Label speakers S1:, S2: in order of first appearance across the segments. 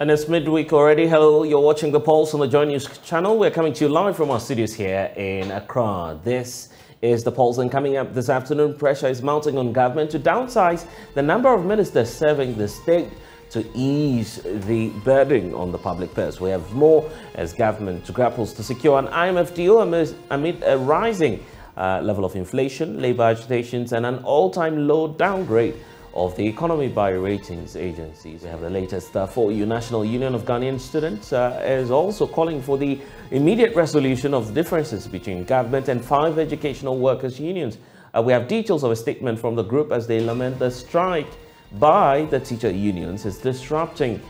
S1: And it's midweek already. Hello, you're watching The Pulse on the JoyNews channel. We're coming to you live from our studios here in Accra. This is The Pulse, and coming up this afternoon, pressure is mounting on government to downsize the number of ministers serving the state to ease the burden on the public purse. We have more as government grapples to secure an IMF deal amid a rising level of inflation, labor agitations, and an all-time low downgrade of the economy by ratings agencies. We have the latest for you. National Union of Ghanaian Students is also calling for the immediate resolution of differences between government and 5 educational workers' unions. We have details of a statement from the group as they lament the strike by the teacher unions is disrupting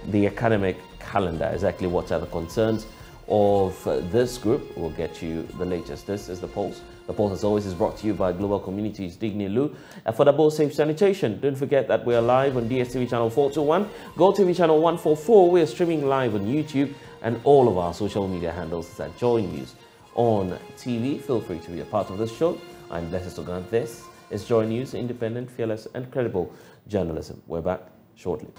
S1: the academic calendar. Exactly what are the concerns of this group? We'll get you the latest. This is The Pulse. The Pulse, as always, is brought to you by Global Communities Digny Lu. Affordable Safe Sanitation. Don't forget that we are live on DSTV channel 421, GoTV channel 144. We are streaming live on YouTube, and all of our social media handles is at JoyNews on TV. Feel free to be a part of this show. I'm blessed Sogah. This is JoyNews, independent, fearless, and credible journalism. We're back shortly.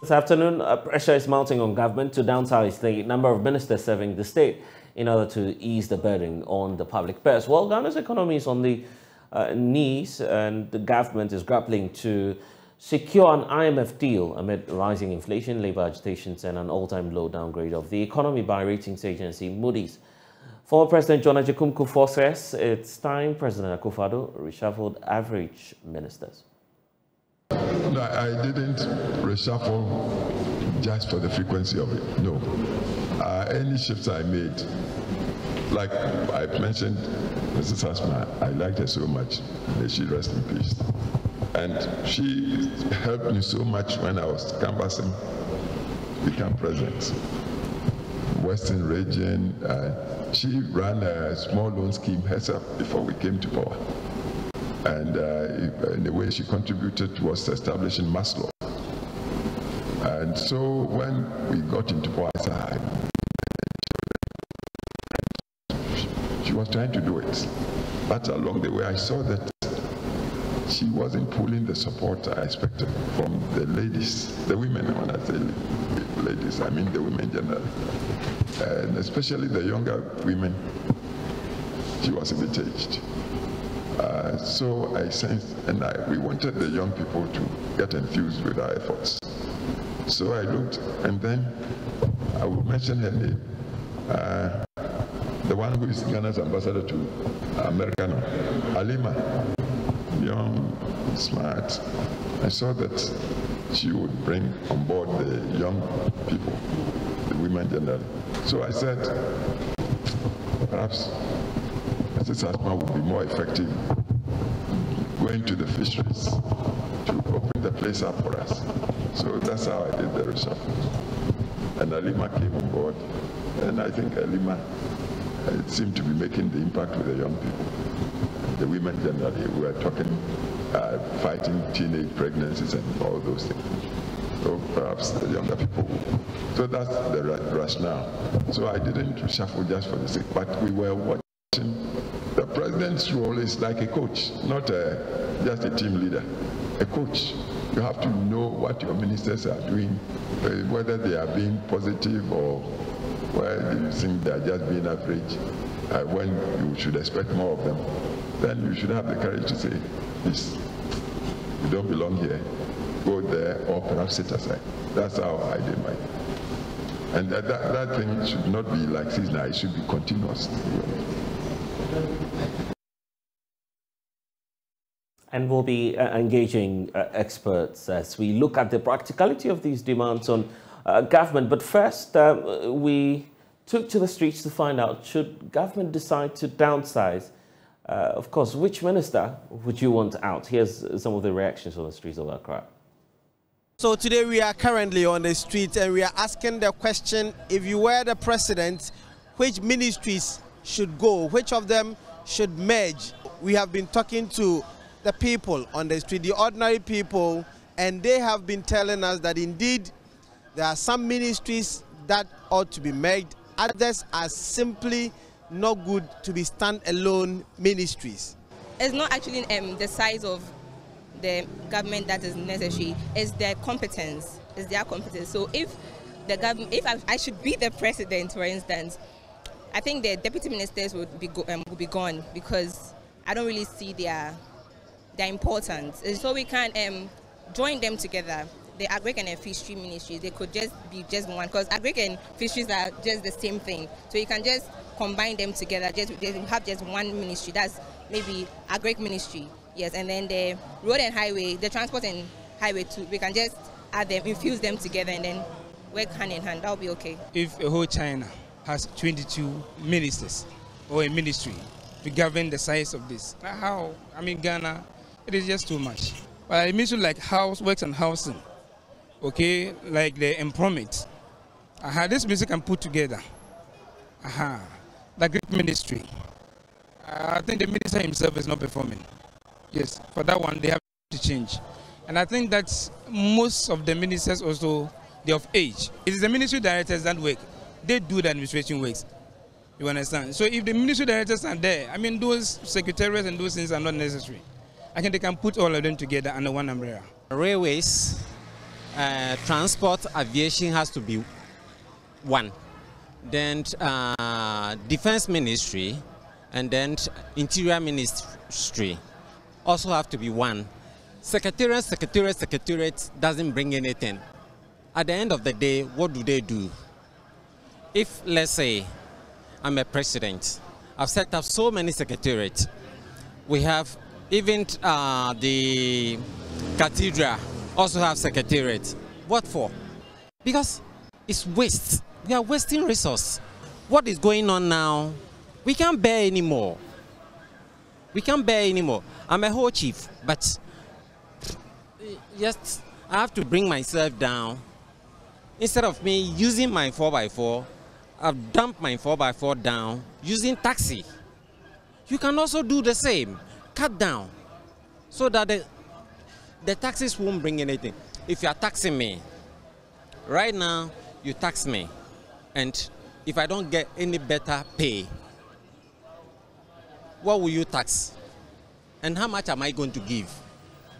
S1: This afternoon, pressure is mounting on government to downsize the number of ministers serving the state in order to ease the burden on the public purse. Well, Ghana's economy is on the knees, and the government is grappling to secure an IMF deal amid rising inflation, labor agitations, and an all-time low downgrade of the economy by ratings agency Moody's. Former President John Agyekum Kufuor says it's time President Akufo-Addo reshuffled average ministers.
S2: No, I didn't reshuffle just for the frequency of it. No. Any shifts I made, like I mentioned, Mrs. Asma, I liked her so much. May she rest in peace. And she helped me so much when I was canvassing to become president. Western region, she ran a small loan scheme herself before we came to power. And in a way she contributed towards establishing Maslow. And so when we got into power, she was trying to do it. But along the way I saw that she wasn't pulling the support I expected from the ladies, the women. When I say ladies, I mean the women generally. And especially the younger women, she was a bit aged. So I sensed, and we wanted the young people to get enthused with our efforts. So I looked, and then I will mention her name. The one who is Ghana's ambassador to America now, Halima, young, smart. I saw that she would bring on board the young people, the women generally. So I said, perhaps Mrs. Asma would be more effective going to the fisheries to open the place up for us. So that's how I did the reshuffle. And Halima came on board, and I think Halima it seemed to be making the impact with the young people. The women generally, we were talking, fighting teenage pregnancies and all those things. So perhaps the younger people. So that's the rationale. So I didn't reshuffle just for the sake, but we were watching. The president's role is like a coach, not just a team leader. A coach. You have to know what your ministers are doing, whether they are being positive or whether you think they are just being average, when you should expect more of them. Then you should have the courage to say, this, you don't belong here, go there, or perhaps sit aside. That's how I did mine. And that thing should not be like seasonal, it should be continuous.
S1: And we'll be engaging experts as we look at the practicality of these demands on government. But first, we took to the streets to find out, should government decide to downsize, of course, which minister would you want out? Here's some of the reactions on the streets of Accra.
S3: So today we are currently on the street and we are asking the question, if you were the president, which ministries should go? Which of them should merge? We have been talking to the people on the street, the ordinary people, and they have been telling us that indeed there are some ministries that ought to be merged others are simply not good to be stand-alone ministries?
S4: It's not actually the size of the government that is necessary, it's their competence. It's their competence. So if the government, if I should be the president, for instance, I think the deputy ministers would be gone, because I don't really see their importance. So we can join them together. The agric and fishery ministries, they could just be just one, because agric and fisheries are just the same thing. So you can just combine them together, have just one ministry. That's maybe agric ministry, yes, and then the road and highway, the transport and highway too. We can just add them, infuse them together, and then work hand in hand. That'll be okay.
S5: If a whole China has 22 ministers or a ministry to govern the size of this, how? I mean, Ghana, it is just too much. But a ministry like works and housing, okay, like the employment, this ministry can put together. The great ministry. I think the minister himself is not performing. Yes, for that one, they have to change. And I think that most of the ministers also, they're of age. It is the ministry directors that work. They do the administration works. You understand? So if the ministry directors are there, I mean, those secretariats and those things are not necessary. I think they can put all of them together under one umbrella.
S6: Railways, transport, aviation has to be one. Then defense ministry, and then interior ministry also have to be one. Secretariat doesn't bring anything. At the end of the day, what do? If, let's say, I'm a president, I've set up so many secretariats. We have even the cathedral also have secretariat. What for? Because it's waste. We are wasting resource. What is going on now? We can't bear anymore. We can't bear anymore. I'm a whole chief, but just I have to bring myself down. Instead of me using my 4x4, I've dumped my 4x4 down using taxi. You can also do the same. Cut down so that the taxes won't bring anything. If you are taxing me, right now you tax me, and if I don't get any better pay, what will you tax? And how much am I going to give?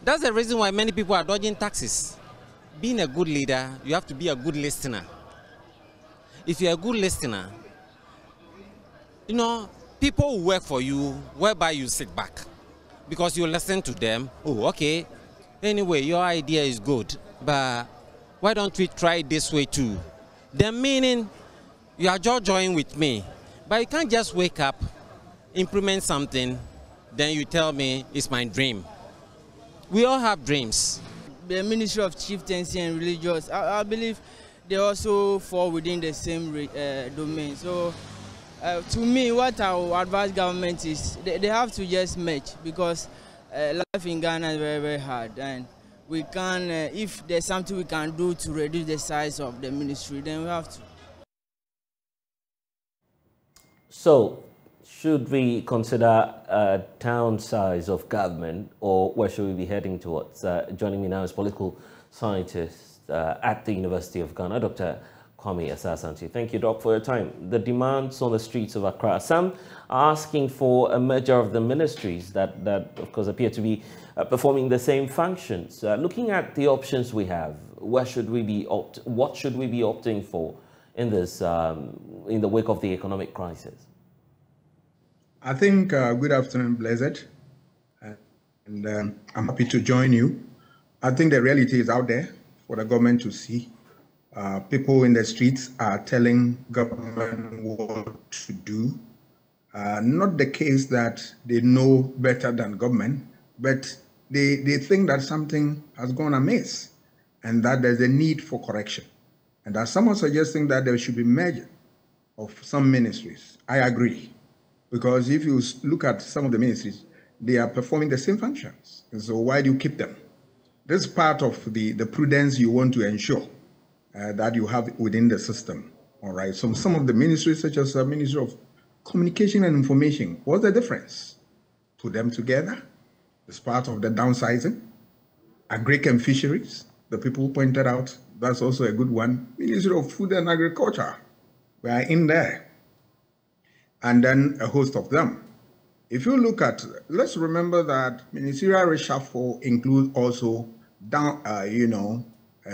S6: That's the reason why many people are dodging taxes. Being a good leader, you have to be a good listener. If you're a good listener, you know, people will work for you whereby you sit back, because you listen to them. Oh, okay, anyway, your idea is good, but why don't we try it this way too? The meaning, you are just joining with me, but you can't just wake up, implement something, then you tell me it's my dream. We all have dreams.
S7: The Ministry of Chieftaincy and Religious, I believe they also fall within the same domain. So to me, what I would advise government is they have to just merge, because life in Ghana is very, very hard. And we can, if there's something we can do to reduce the size of the ministry, then we have to.
S1: So, should we consider a town size of government, or where should we be heading towards? Joining me now is political scientist at the University of Ghana, Dr. Kwame Asasanti. Thank you, Doc, for your time. The demands on the streets of Accra, some are asking for a merger of the ministries that of course, appear to be performing the same functions. Looking at the options we have, what should we be opting for in this, in the wake of the economic crisis?
S8: I think, good afternoon, Blessed, and I'm happy to join you. I think the reality is out there for the government to see. People in the streets are telling government what to do. Not the case that they know better than government, but they think that something has gone amiss and that there's a need for correction. And that someone suggesting that there should be merger of some ministries. I agree. Because if you look at some of the ministries, they are performing the same functions. And so why do you keep them? This is part of the prudence you want to ensure that you have within the system. All right. So some of the ministries, such as the Ministry of Communication and Information, what's the difference? Put them together. It's part of the downsizing. Agric and Fisheries, the people pointed out, that's also a good one. Ministry of Food and Agriculture. We are in there. And then a host of them. If you look at, let's remember that ministerial reshuffle includes also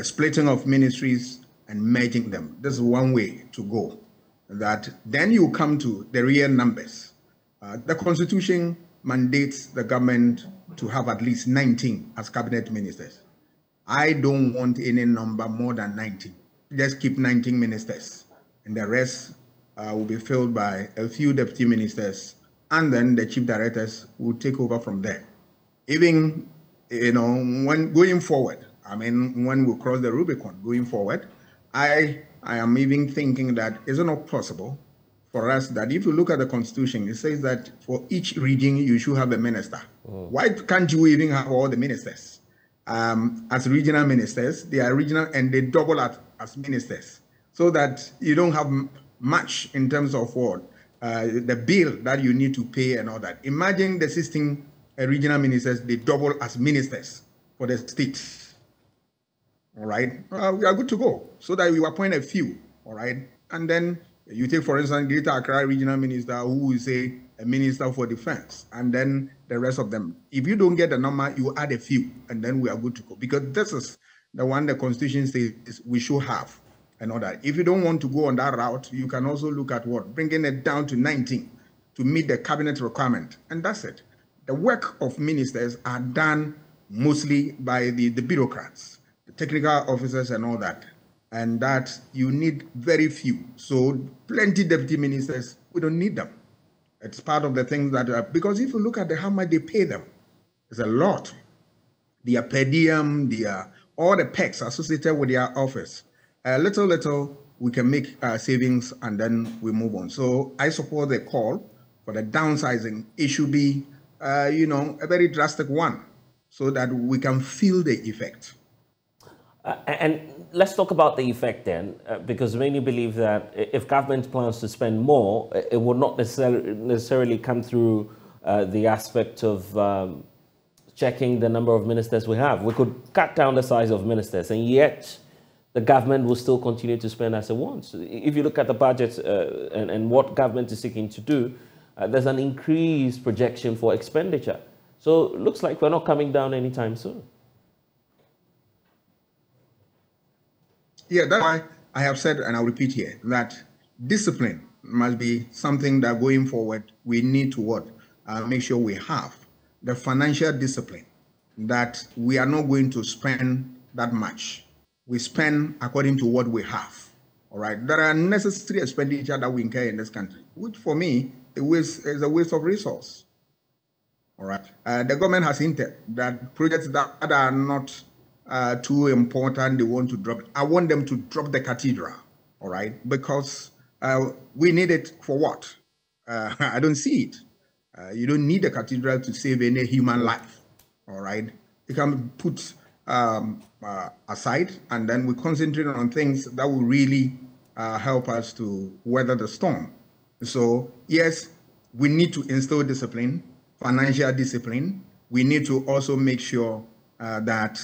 S8: splitting of ministries and merging them. This is one way to go. That then you come to the real numbers. The Constitution mandates the government to have at least 19 as cabinet ministers. I don't want any number more than 19. Just keep 19 ministers, and the rest will be filled by a few deputy ministers, and then the chief directors will take over from there. Even, when going forward, when we cross the Rubicon going forward, I am even thinking that is it not possible for us that if you look at the Constitution, it says that for each region you should have a minister. Why can't you even have all the ministers? As regional ministers, they are regional and they double as ministers, so that you don't have much in terms of what the bill that you need to pay and all that. Imagine the 16 regional ministers, they double as ministers for the states. All right, we are good to go, so that we appoint a few. All right, and then you take, for instance, Greater Accra regional minister, who will say a minister for defense, and then the rest of them. If you don't get the number, you add a few, and then we are good to go. Because this is the one the Constitution says we should have, and all that. If you don't want to go on that route, you can also look at what? Bringing it down to 19 to meet the cabinet requirement, and that's it. The work of ministers are done mostly by the bureaucrats, the technical officers and all that. And that you need very few. So plenty deputy ministers, we don't need them. It's part of the things that, because if you look at how much they pay them, it's a lot. Their per diem, all the perks associated with their office. Little, we can make savings and then we move on. So I support the call for the downsizing. It should be, a very drastic one so that we can feel the effect.
S1: And let's talk about the effect then, because many believe that if government plans to spend more, it will not necessarily come through the aspect of checking the number of ministers we have. We could cut down the size of ministers, and yet the government will still continue to spend as it wants. If you look at the budget and what government is seeking to do, there's an increased projection for expenditure. So it looks like we're not coming down anytime soon.
S8: Yeah, that's why I have said, and I'll repeat here, that discipline must be something that going forward we need to make sure we have the financial discipline, that we are not going to spend that much. We spend according to what we have. All right. There are necessary expenditure that we incur in this country, which for me is a waste of resource. All right. The government has hinted that projects that are not too important, they want to drop it. I want them to drop the cathedral, all right? Because we need it for what? I don't see it. You don't need a cathedral to save any human life, all right? You can put aside, and then we concentrate on things that will really help us to weather the storm. So yes, we need to instill discipline, financial discipline. We need to also make sure that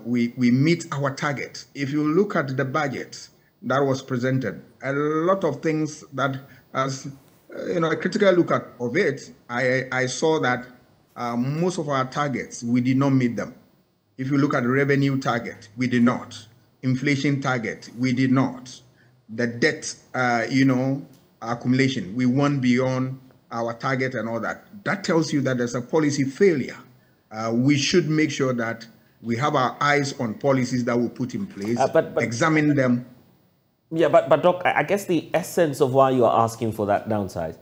S8: we meet our target. If you look at the budget that was presented, a lot of things that, as a critical look at of it, I saw that most of our targets, we did not meet them. If you look at the revenue target, we did not. Inflation target, we did not. The debt, accumulation, we went beyond our target and all that. That tells you that there's a policy failure. We should make sure that we have our eyes on policies that we put in place, but examine them.
S1: Yeah, but Doc, I guess the essence of why you are asking for that downsize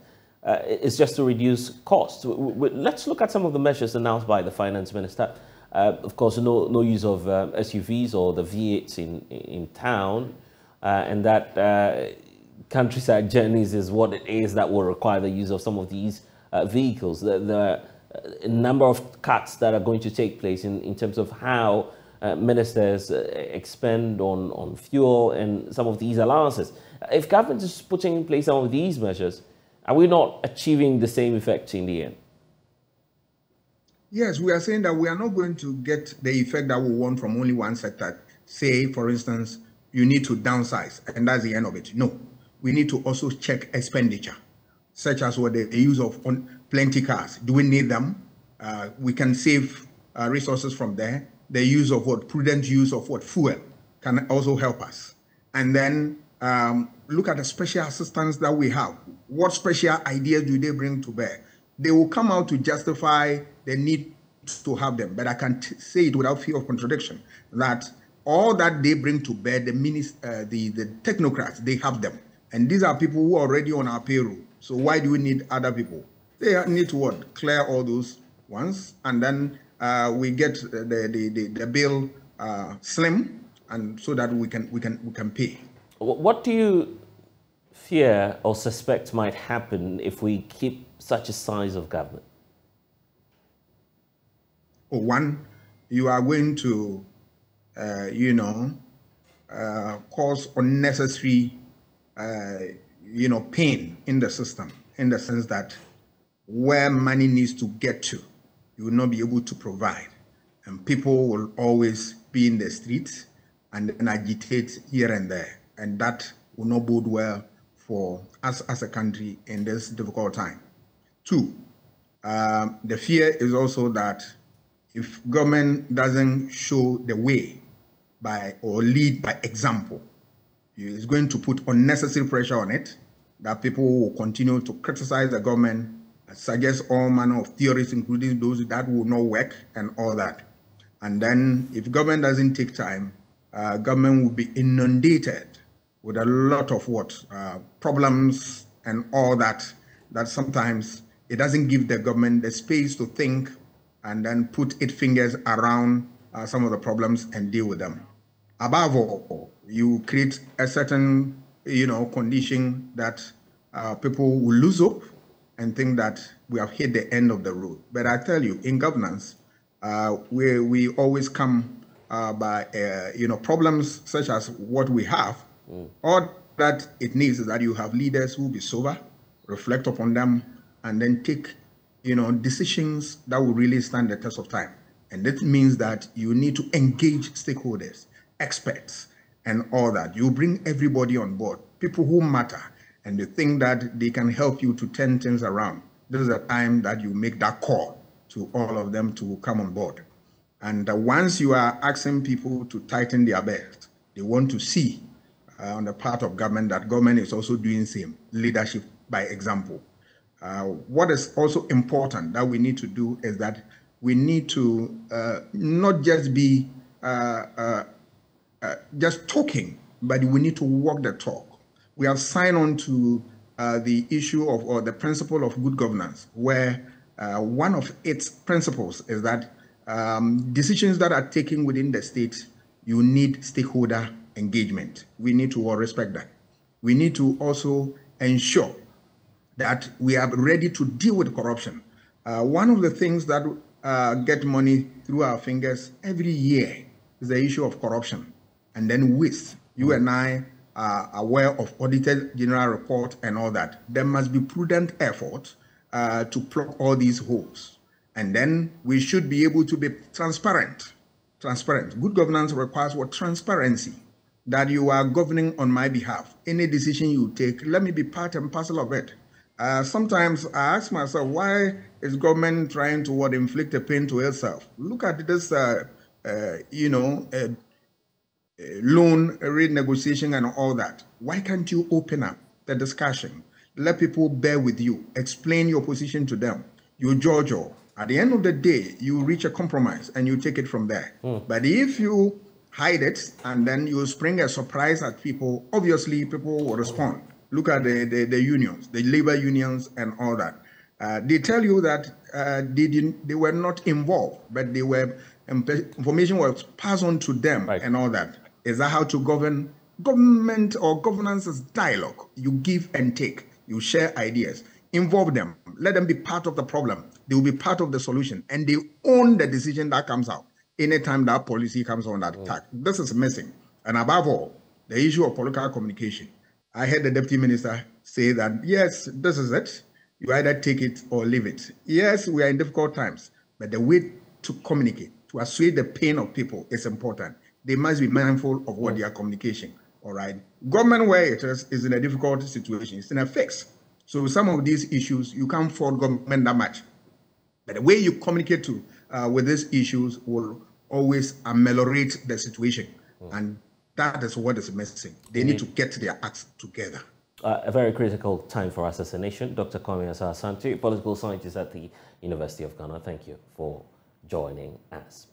S1: is just to reduce costs. Let's look at some of the measures announced by the finance minister. Of course, no use of SUVs or the V8s in town, and that countryside journeys is what it is that will require the use of some of these vehicles. The number of cuts that are going to take place in terms of how ministers expend on fuel and some of these allowances. If government is putting in place some of these measures, are we not achieving the same effect in the end?
S8: Yes, we are saying that we are not going to get the effect that we want from only one sector. Say, for instance, you need to downsize, and that's the end of it. No, we need to also check expenditure, such as what the use of plenty cars. Do we need them? We can save resources from there. The use of prudent use of fuel can also help us. And then look at the special assistance that we have. What special ideas do they bring to bear? They will come out to justify the need to have them, but I can say it without fear of contradiction, that all that they bring to bear, the technocrats, they have them. And these are people who are already on our payroll. So why do we need other people? They need to clear all those ones, and then we get the bill slim, and so that we can pay.
S1: What do you fear or suspect might happen if we keep such a size of government?
S8: One, you are going to, cause unnecessary, pain in the system, in the sense that where money needs to get to, you will not be able to provide. And people will always be in the streets and agitate here and there. And that will not bode well for us as a country in this difficult time. Two, the fear is also that if government doesn't show the way or lead by example, it's going to put unnecessary pressure on it, that people will continue to criticize the government, suggest all manner of theories, including those that will not work and all that. And then if government doesn't take time, government will be inundated with a lot of problems and all that sometimes it doesn't give the government the space to think and then put its fingers around some of the problems and deal with them. Above all, you create a certain, condition that people will lose hope and think that we have hit the end of the road. But I tell you, in governance, we always come by, problems such as what we have. All that it needs is that you have leaders who will be sober, reflect upon them, and then take, decisions that will really stand the test of time. And that means that you need to engage stakeholders, experts, and all that. You bring everybody on board, people who matter, and they think that they can help you to turn things around. This is the time that you make that call to all of them to come on board. And once you are asking people to tighten their belt, they want to see on the part of government that government is also doing same, leadership by example. What is also important that we need to do is that we need to not just be just talking, but we need to walk the talk. We have signed on to the issue of, or the principle of good governance, where one of its principles is that decisions that are taken within the state, you need stakeholder engagement. We need to all respect that. We need to also ensure that we are ready to deal with corruption. One of the things that get money through our fingers every year is the issue of corruption. And then waste. You and I are aware of audited general report and all that. There must be prudent effort to plug all these holes. And then we should be able to be transparent. Good governance requires transparency, that you are governing on my behalf. Any decision you take, let me be part and parcel of it. Sometimes I ask myself, why is government trying to inflict a pain to itself? Look at this, loan renegotiation and all that. Why can't you open up the discussion? Let people bear with you. Explain your position to them. You judge all. At the end of the day, you reach a compromise and you take it from there. But if you hide it and then you spring a surprise at people, obviously people will respond. Look at the unions, the labor unions and all that. They tell you that they were not involved, but information was passed on to them and all that. Is that how to govern? Government or governance is dialogue. You give and take. You share ideas. Involve them. Let them be part of the problem. They will be part of the solution. And they own the decision that comes out anytime that policy comes on that attack. This is missing. And above all, the issue of political communication. I heard the deputy minister say that, yes, this is it. You either take it or leave it. Yes, we are in difficult times, but the way to communicate, to assuage the pain of people is important. They must be mindful of what they are communicating. all right? Government, where it is in a difficult situation, it's in a fix. So some of these issues, you can't fault government that much. But the way you communicate with these issues will always ameliorate the situation. And that is what is missing. They need to get their acts together.
S1: A very critical time for us as a nation. Dr. Kwame Asah-Asante, political scientist at the University of Ghana. Thank you for joining us.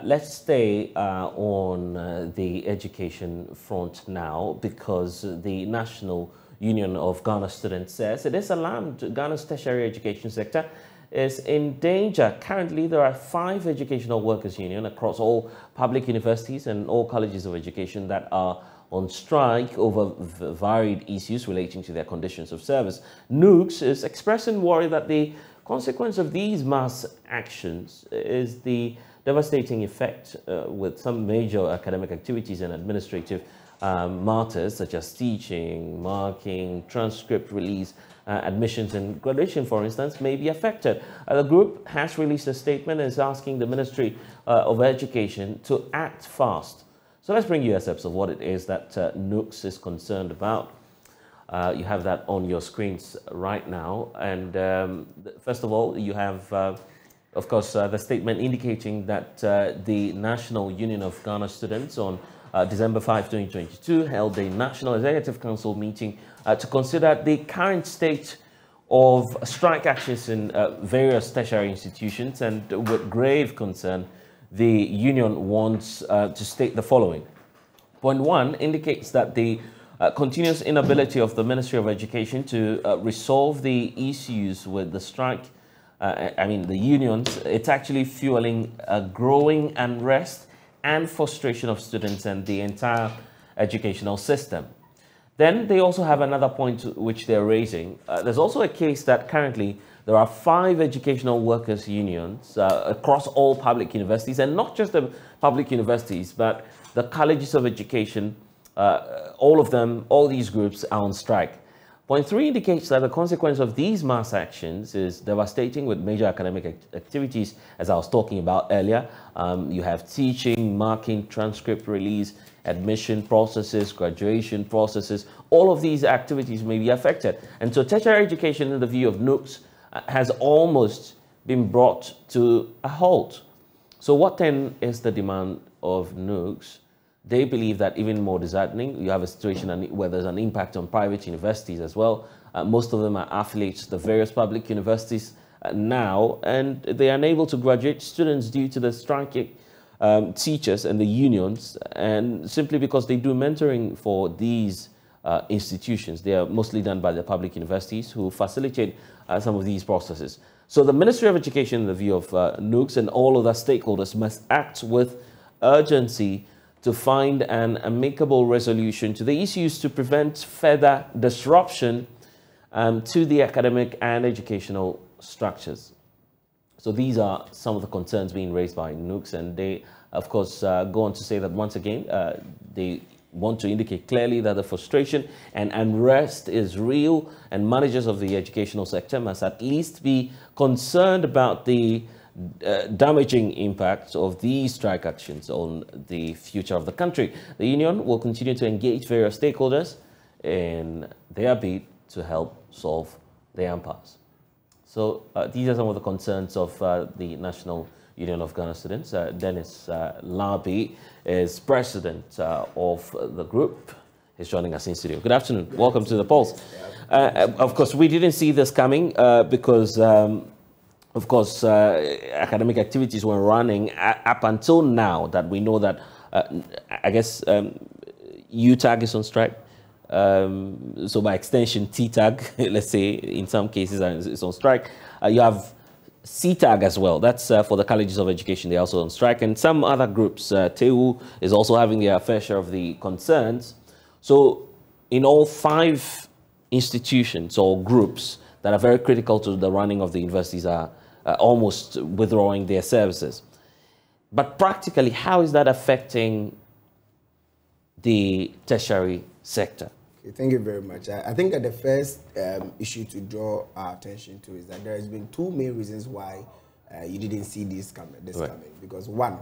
S1: Let's stay on the education front now, because the National Union of Ghana Students says it is alarmed Ghana's tertiary education sector is in danger. Currently, there are 5 educational workers' unions across all public universities and all colleges of education that are on strike over varied issues relating to their conditions of service. NUGS is expressing worry that the consequence of these mass actions is the devastating effect with some major academic activities and administrative matters such as teaching, marking, transcript release, admissions and graduation, for instance, may be affected. The group has released a statement and is asking the Ministry of Education to act fast. So let's bring you a sense of what it is that NUGS is concerned about. You have that on your screens right now. And first of all, you have, of course, the statement indicating that the National Union of Ghana Students on December 5, 2022, held a National Executive Council meeting to consider the current state of strike actions in various tertiary institutions, and with grave concern, the union wants to state the following. Point 1 indicates that the continuous inability of the Ministry of Education to resolve the issues with the strike, the unions, it's actually fueling a growing unrest and frustration of students and the entire educational system. Then they also have another point which they're raising. There's also a case that currently there are 5 educational workers unions across all public universities, and not just the public universities, but the colleges of education. All of them, all these groups are on strike. Point 3 indicates that the consequence of these mass actions is devastating, with major academic activities, as I was talking about earlier. You have teaching, marking, transcript release, admission processes, graduation processes. All of these activities may be affected. And so tertiary education, in the view of NUGS, has almost been brought to a halt. So what then is the demand of NUGS? They believe that even more disheartening, you have a situation where there's an impact on private universities as well. Most of them are affiliates to the various public universities now, and they are unable to graduate students due to the striking teachers and the unions, and simply because they do mentoring for these institutions. They are mostly done by the public universities, who facilitate some of these processes. So the Ministry of Education, in the view of NUGS and all other stakeholders, must act with urgency to find an amicable resolution to the issues to prevent further disruption to the academic and educational structures. So these are some of the concerns being raised by NUGS, and they, of course, go on to say that once again, they want to indicate clearly that the frustration and unrest is real, and managers of the educational sector must at least be concerned about the damaging impacts of these strike actions on the future of the country. The union will continue to engage various stakeholders in their bid to help solve the impasse. So these are some of the concerns of the National Union of Ghana Students. Dennis Labi is president of the group. He's joining us in studio. Good afternoon. Welcome to the Pulse. Of course, we didn't see this coming because of course, academic activities were running up until now that we know that, I guess, UTAG is on strike. So by extension, TTAG, let's say, in some cases, is on strike. You have CTAG as well. That's for the colleges of education. They're also on strike. And some other groups, TEU is also having their fair share of the concerns. So in all 5 institutions or groups that are very critical to the running of the universities are almost withdrawing their services. But practically, how is that affecting the tertiary sector?
S9: Okay, thank you very much. I think that the first issue to draw our attention to is that there has been 2 main reasons why you didn't see this coming. Because 1,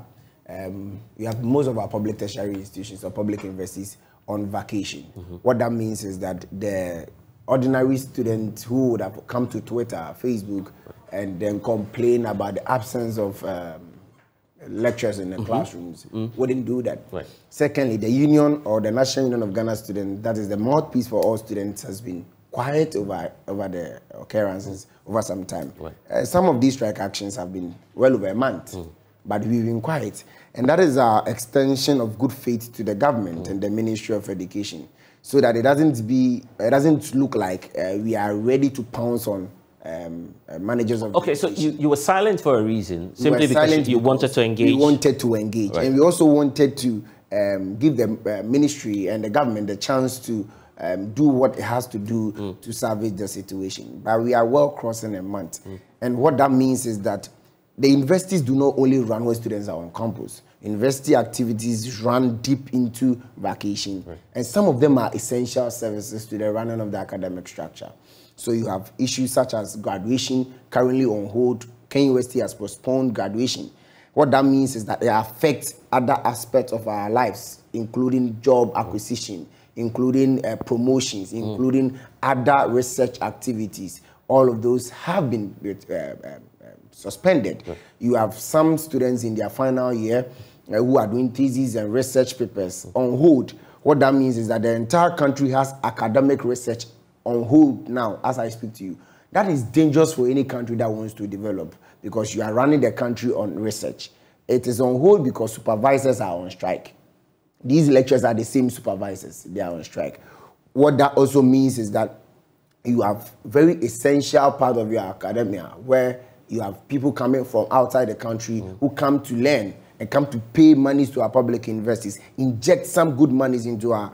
S9: you have most of our public tertiary institutions or public universities on vacation. What that means is that the ordinary students who would have come to Twitter, Facebook, and then complain about the absence of lectures in the classrooms wouldn't do that. Right. Secondly, the union or the National Union of Ghana Students, that is the mouthpiece for all students, has been quiet over the occurrences over some time. Right. Some of these strike actions have been well over a month, but we've been quiet. And that is our extension of good faith to the government and the Ministry of Education, so that it doesn't look like we are ready to pounce on managers of
S1: so you were silent for a reason, simply because you wanted to engage.
S9: We wanted to engage, right. And we also wanted to give the ministry and the government the chance to do what it has to do to salvage the situation. But we are well crossing a month, and what that means is that the universities do not only run when students are on campus. University activities run deep into vacation, right. And some of them are essential services to the running of the academic structure. So you have issues such as graduation, currently on hold. Kenya University has postponed graduation. What that means is that it affects other aspects of our lives, including job acquisition, including promotions, including other research activities. All of those have been suspended. Right. You have some students in their final year who are doing theses and research papers on hold. What that means is that the entire country has academic research on hold now as I speak to you. That is dangerous for any country that wants to develop, because you are running the country on research. It is on hold because supervisors are on strike. These lecturers are the same supervisors. They are on strike. What that also means is that you have very essential part of your academia where you have people coming from outside the country who come to learn and come to pay monies to our public universities, inject some good monies into our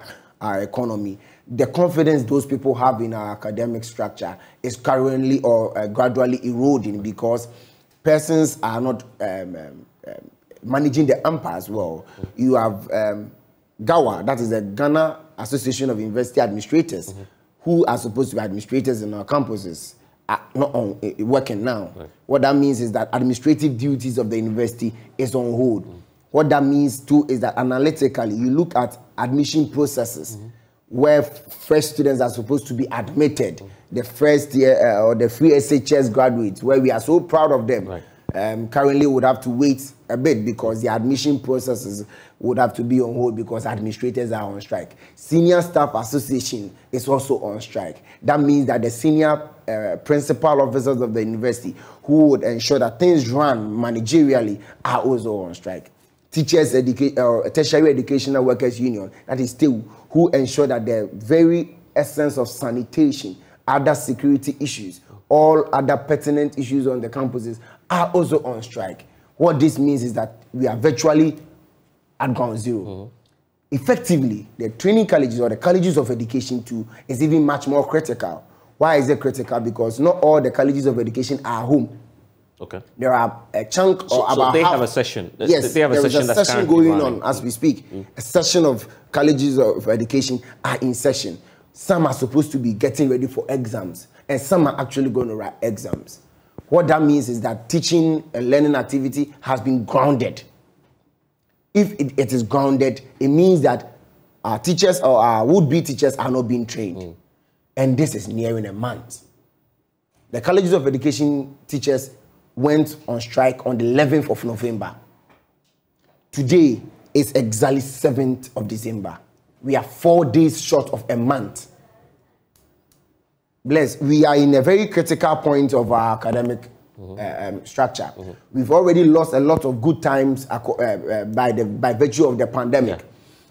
S9: economy. The confidence those people have in our academic structure is currently or gradually eroding, because persons are not managing the umpires well. You have GAWA, that is the Ghana Association of University Administrators, who are supposed to be administrators in our campuses, are not on, working now. Right. What that means is that administrative duties of the university is on hold. What that means too is that analytically, you look at admission processes where fresh students are supposed to be admitted, the first year or the free SHS graduates, where we are so proud of them. Right. Currently would have to wait a bit because the admission processes would have to be on hold because administrators are on strike. Senior Staff Association is also on strike. That means that the senior principal officers of the university who would ensure that things run managerially are also on strike. Teachers, Tertiary Educational Workers Union, that is still who ensure that the very essence of sanitation, other security issues, all other pertinent issues on the campuses are also on strike. What this means is that we are virtually at ground zero. Effectively, the training colleges or the colleges of education too is even much more critical. Why is it critical? Because not all the colleges of education are home. Okay. There are a chunk or
S1: so
S9: about
S1: they
S9: half.
S1: have a session.
S9: Yes,
S1: they have
S9: there
S1: a
S9: is
S1: session,
S9: a session going on as we speak. A session of colleges of education are in session. Some are supposed to be getting ready for exams, and some are actually going to write exams. What that means is that teaching and learning activity has been grounded. If it is grounded, it means that our teachers or our would-be teachers are not being trained. And this is nearing a month. The colleges of education teachers went on strike on the 11th of November. Today is exactly 7th of December. We are 4 days short of a month. Bless, we are in a very critical point of our academic structure. We've already lost a lot of good times by virtue of the pandemic.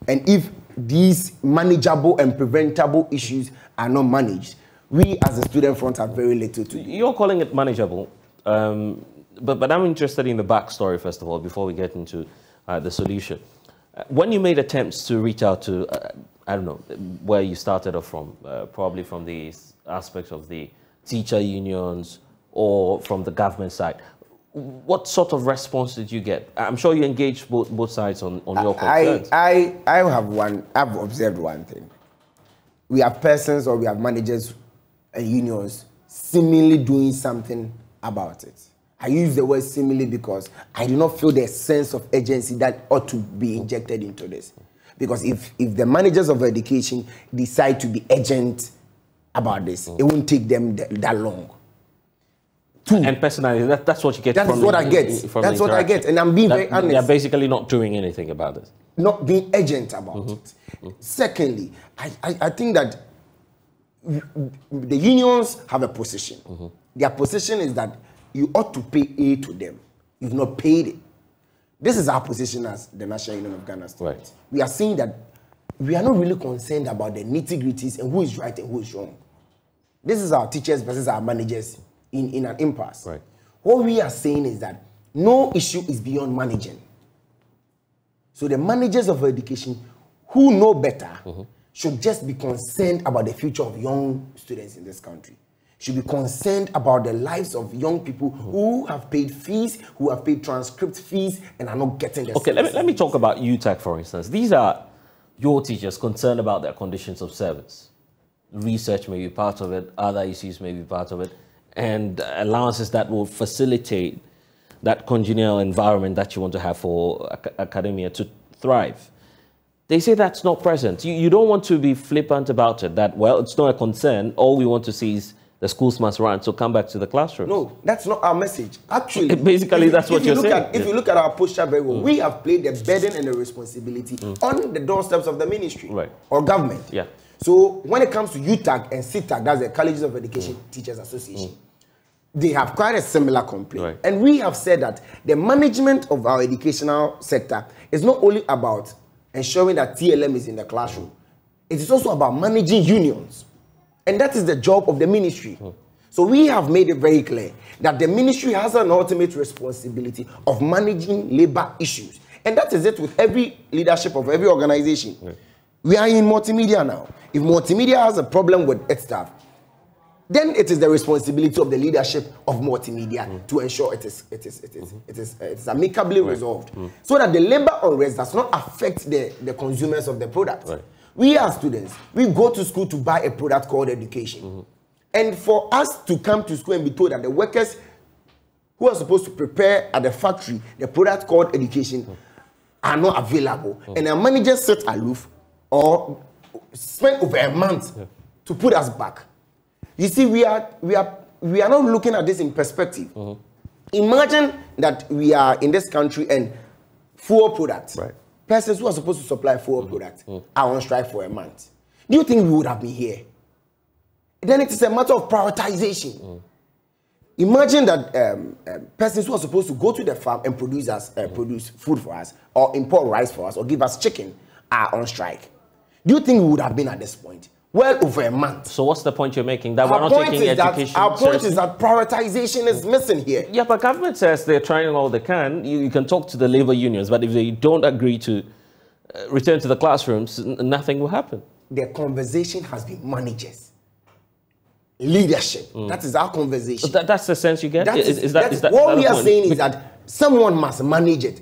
S9: And if these manageable and preventable issues are not managed, we as a student front have very little to do.
S1: You're calling it manageable, but I'm interested in the backstory first of all before we get into the solution. When you made attempts to reach out to, I don't know, where you started off from, probably from the aspects of the teacher unions or from the government side, what sort of response did you get? I'm sure you engaged both sides on your concerns.
S9: I've observed one thing. We have persons or we have managers and unions seemingly doing something about it. I use the word seemingly because I do not feel the sense of urgency that ought to be injected into this. Because if the managers of education decide to be urgent about this, it won't take them that long. Two,
S1: and personally, that's what you get.
S9: That's what I get. That's what I get, and I'm being very honest.
S1: They're basically not doing anything about it.
S9: Not being urgent about it. Secondly, I think that the unions have a position. Their position is that you ought to pay aid to them. You've not paid it. This is our position as the National Union of Ghana students. Right. We are saying that we are not really concerned about the nitty-gritties and who is right and who is wrong. This is our teachers versus our managers in an impasse. Right. What we are saying is that no issue is beyond managing. So the managers of education who know better should just be concerned about the future of young students in this country. Should be concerned about the lives of young people who have paid fees, who have paid transcript fees, and are not getting their
S1: services. Let me talk about UTAC, for instance. These are your teachers concerned about their conditions of service. Research may be part of it, other issues may be part of it, and allowances that will facilitate that congenial environment that you want to have for academia to thrive. They say that's not present. You don't want to be flippant about it, that, well, it's not a concern. All we want to see is the schools must run, so come back to the classroom.
S9: No, that's not our message. Actually,
S1: basically, that's what you're saying.
S9: If you look at our posture very well, we have played the burden and the responsibility on the doorsteps of the ministry or government. Yeah. So when it comes to UTAG and CTAG, that's the Colleges of Education Teachers Association, they have quite a similar complaint. Right. And we have said that the management of our educational sector is not only about ensuring that TLM is in the classroom, it is also about managing unions. And that is the job of the ministry. So we have made it very clear that the ministry has an ultimate responsibility of managing labor issues. And that is it with every leadership of every organization. We are in multimedia now. If multimedia has a problem with its staff, then it is the responsibility of the leadership of multimedia to ensure it is amicably resolved, so that the labor unrest does not affect the consumers of the product. We as students, we go to school to buy a product called education. And for us to come to school and be told that the workers who are supposed to prepare at the factory the product called education are not available, and our managers sit aloof or spend over a month to put us back. You see, we are not looking at this in perspective. Imagine that we are in this country and fuel products. Persons who are supposed to supply fuel products are on strike for a month. Do you think we would have been here? Then it is a matter of prioritization. Imagine that persons who are supposed to go to the farm and produce food for us, or import rice for us, or give us chicken, are on strike. Do you think we would have been at this point? Well over a month. So what's the point you're making? That we're not taking education Our point is that prioritization is missing here.
S1: Yeah, but government says they're trying all they can. You can talk to the labor unions, but if they don't agree to return to the classrooms, nothing will happen.
S9: The conversation has been managers. Leadership. That is our conversation.
S1: So that's the sense you get?
S9: What we are saying is that someone must manage it.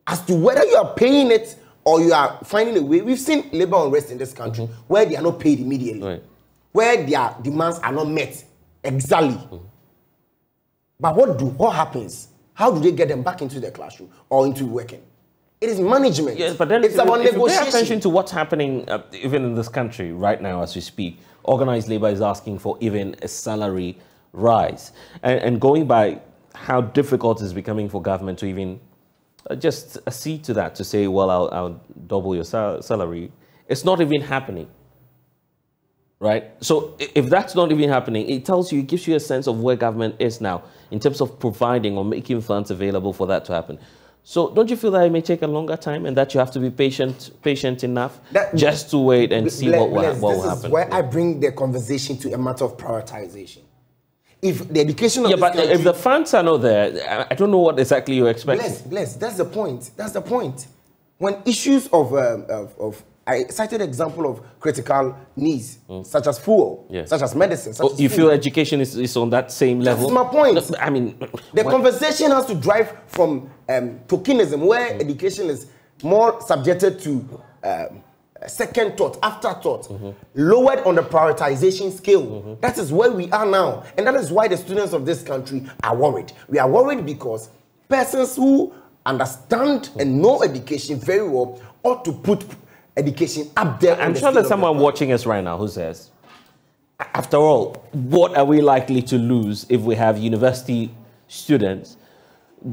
S9: As to whether you are paying it or you are finding a way. We've seen labor unrest in this country where they are not paid immediately, where their demands are not met exactly. But what happens? How do they get them back into the classroom or into working? It is management. Yes, but then it's about negotiation.
S1: If you pay attention to what's happening even in this country right now as we speak, organized labor is asking for even a salary rise. And going by how difficult it's becoming for government to even just accede to that, to say, well, I'll double your salary. It's not even happening, right? So if that's not even happening, it tells you, it gives you a sense of where government is now in terms of providing or making funds available for that to happen. So don't you feel that it may take a longer time and that you have to be patient enough just to wait and see what will happen?
S9: This is where I bring the conversation to a matter of prioritization. If the education of
S1: but if the funds are not there, I don't know what exactly you're expecting.
S9: Bless. That's the point. That's the point. When issues of I cited an example of critical needs, such as fuel, such as medicine, such as
S1: you feel education is on that same level?
S9: That's my point.
S1: No, I mean,
S9: the conversation has to drive from tokenism, where education is more subjected to second thought, afterthought, lowered on the prioritization scale. That is where we are now. And that is why the students of this country are worried. We are worried because persons who understand and know education very well ought to put education up there.
S1: I'm sure there's someone watching us right now who says, after all, what are we likely to lose if we have university students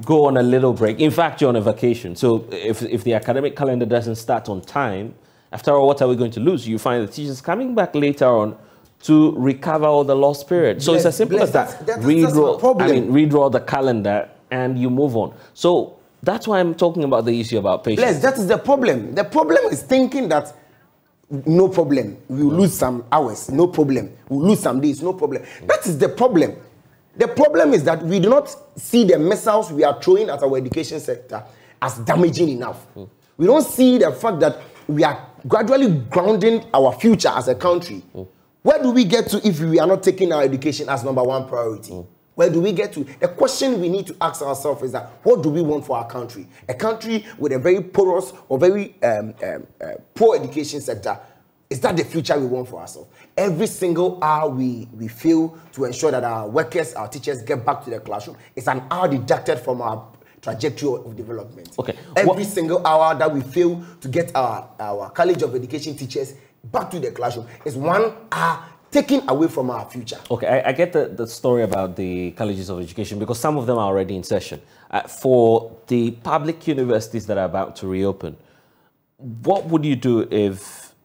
S1: go on a little break? In fact, you're on a vacation. So if the academic calendar doesn't start on time, after all, what are we going to lose? You find the teachers coming back later on to recover all the lost period. So it's as simple as that. Redraw the calendar and you move on. So that's why I'm talking about the issue about patience.
S9: Yes, that is the problem. The problem is thinking that no problem, we'll lose some hours, no problem. We'll lose some days, no problem. That is the problem. The problem is that we do not see the missiles we are throwing at our education sector as damaging enough. We don't see the fact that we are gradually grounding our future as a country. Where do we get to if we are not taking our education as #1 priority? Where do we get to? The question we need to ask ourselves is that, what do we want for our country? A country with a very porous or very poor education sector, is that the future we want for ourselves? Every single hour we fail to ensure that our workers, our teachers get back to the classroom, it's an hour deducted from our trajectory of development.
S1: Okay.
S9: Every single hour that we fail to get our College of Education teachers back to the classroom is 1 hour taken away from our future.
S1: Okay, I get the story about the colleges of education because some of them are already in session. For the public universities that are about to reopen, what would you do if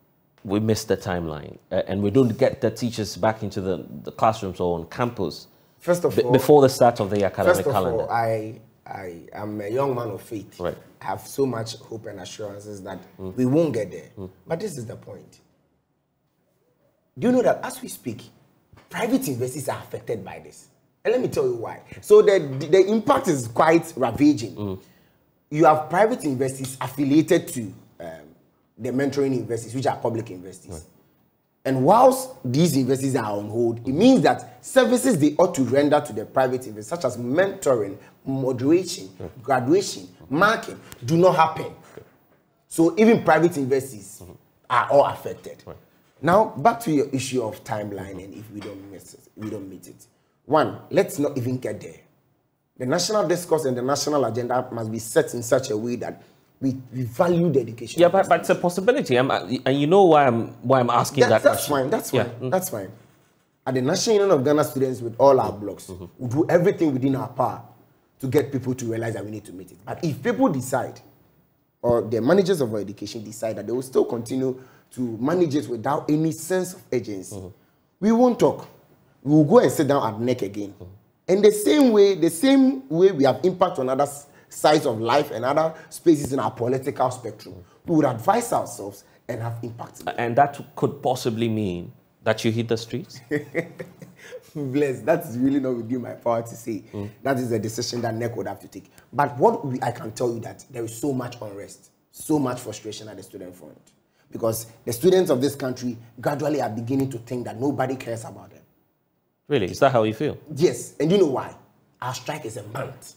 S1: we miss the timeline and we don't get the teachers back into the classrooms or on campus?
S9: First of all,
S1: before the start of the academic calendar.
S9: First of all, I am a young man of faith.
S1: Right.
S9: I have so much hope and assurances that we won't get there. But this is the point. Do you know that as we speak, private universities are affected by this? And let me tell you why. So the impact is quite ravaging. You have private universities affiliated to the mentoring universities, which are public universities. Right. And whilst these universities are on hold, it means that services they ought to render to the private universities, such as mentoring, moderation, graduation, marking, do not happen. So even private universities are all affected. Right. Now, back to your issue of timeline, and if we don't meet it. One, let's not even get there. The national discourse and the national agenda must be set in such a way that we value the education.
S1: Yeah, but it's a possibility. And you know why I'm asking that question.
S9: That's fine. That's fine. At the National Union of Ghana students, with all our blocks, we do everything within our power to get people to realize that we need to meet it. But if people decide, or the managers of our education decide that they will still continue to manage it without any sense of urgency, we won't talk. We will go and sit down at NEC again. And the same way we have impact on other sides of life and other spaces in our political spectrum, we would advise ourselves and have impact.
S1: And that could possibly mean that you hit the streets?
S9: Bless, that's really not within my power to say. That is a decision that NEC would have to take. But I can tell you that there is so much unrest, so much frustration at the student front. Because the students of this country gradually are beginning to think that nobody cares about them.
S1: Really? Is that how you feel?
S9: Yes. And you know why? Our strike is a month.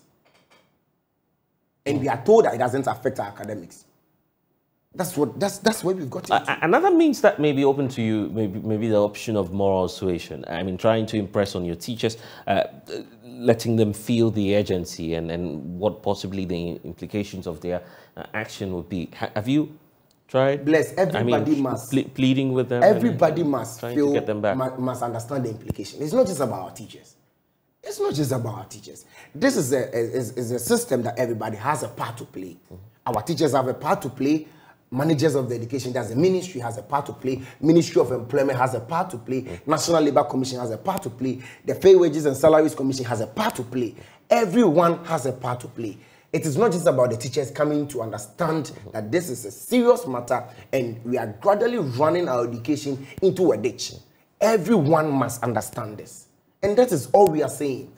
S9: And we are told that it doesn't affect our academics. That's where we've got it.
S1: Another means that may be open to you, maybe the option of moral suasion. I mean, trying to impress on your teachers, letting them feel the urgency and what possibly the implications of their action would be. Have you tried?
S9: Bless, everybody must.
S1: Pleading with them?
S9: Everybody must feel,
S1: to get them back.
S9: must understand the implication. It's not just about our teachers. It's not just about our teachers. This is a system that everybody has a part to play. Our teachers have a part to play. Managers of the education, there's a ministry has a part to play. Ministry of Employment has a part to play. National Labour Commission has a part to play. The Fair Wages and Salaries Commission has a part to play. Everyone has a part to play. It is not just about the teachers coming to understand that this is a serious matter and we are gradually running our education into a ditch. Everyone must understand this. And that is all we are saying.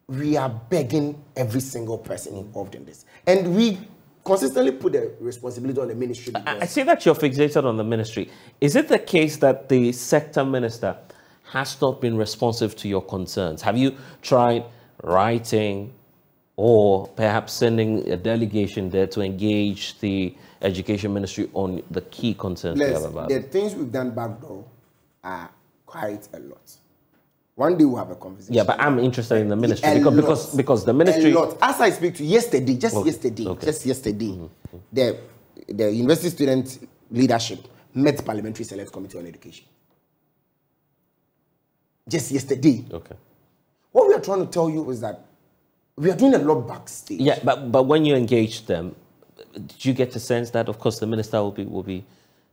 S9: We are begging every single person involved in this. And we consistently put the responsibility on the ministry.
S1: I see that you're fixated on the ministry. Is it the case that the sector minister has not been responsive to your concerns? Have you tried writing or perhaps sending a delegation there to engage the education ministry on the key concerns they have about it?
S9: The things we've done backdoor are quite a lot. One day we'll have a conversation.
S1: Yeah, but I'm interested in the ministry because the ministry.
S9: A lot. As I speak to yesterday, just yesterday, the university student leadership met Parliamentary Select Committee on Education. Just yesterday.
S1: Okay.
S9: What we are trying to tell you is that we are doing a lot backstage.
S1: Yeah, but when you engage them, did you get the sense that, of course, the minister will be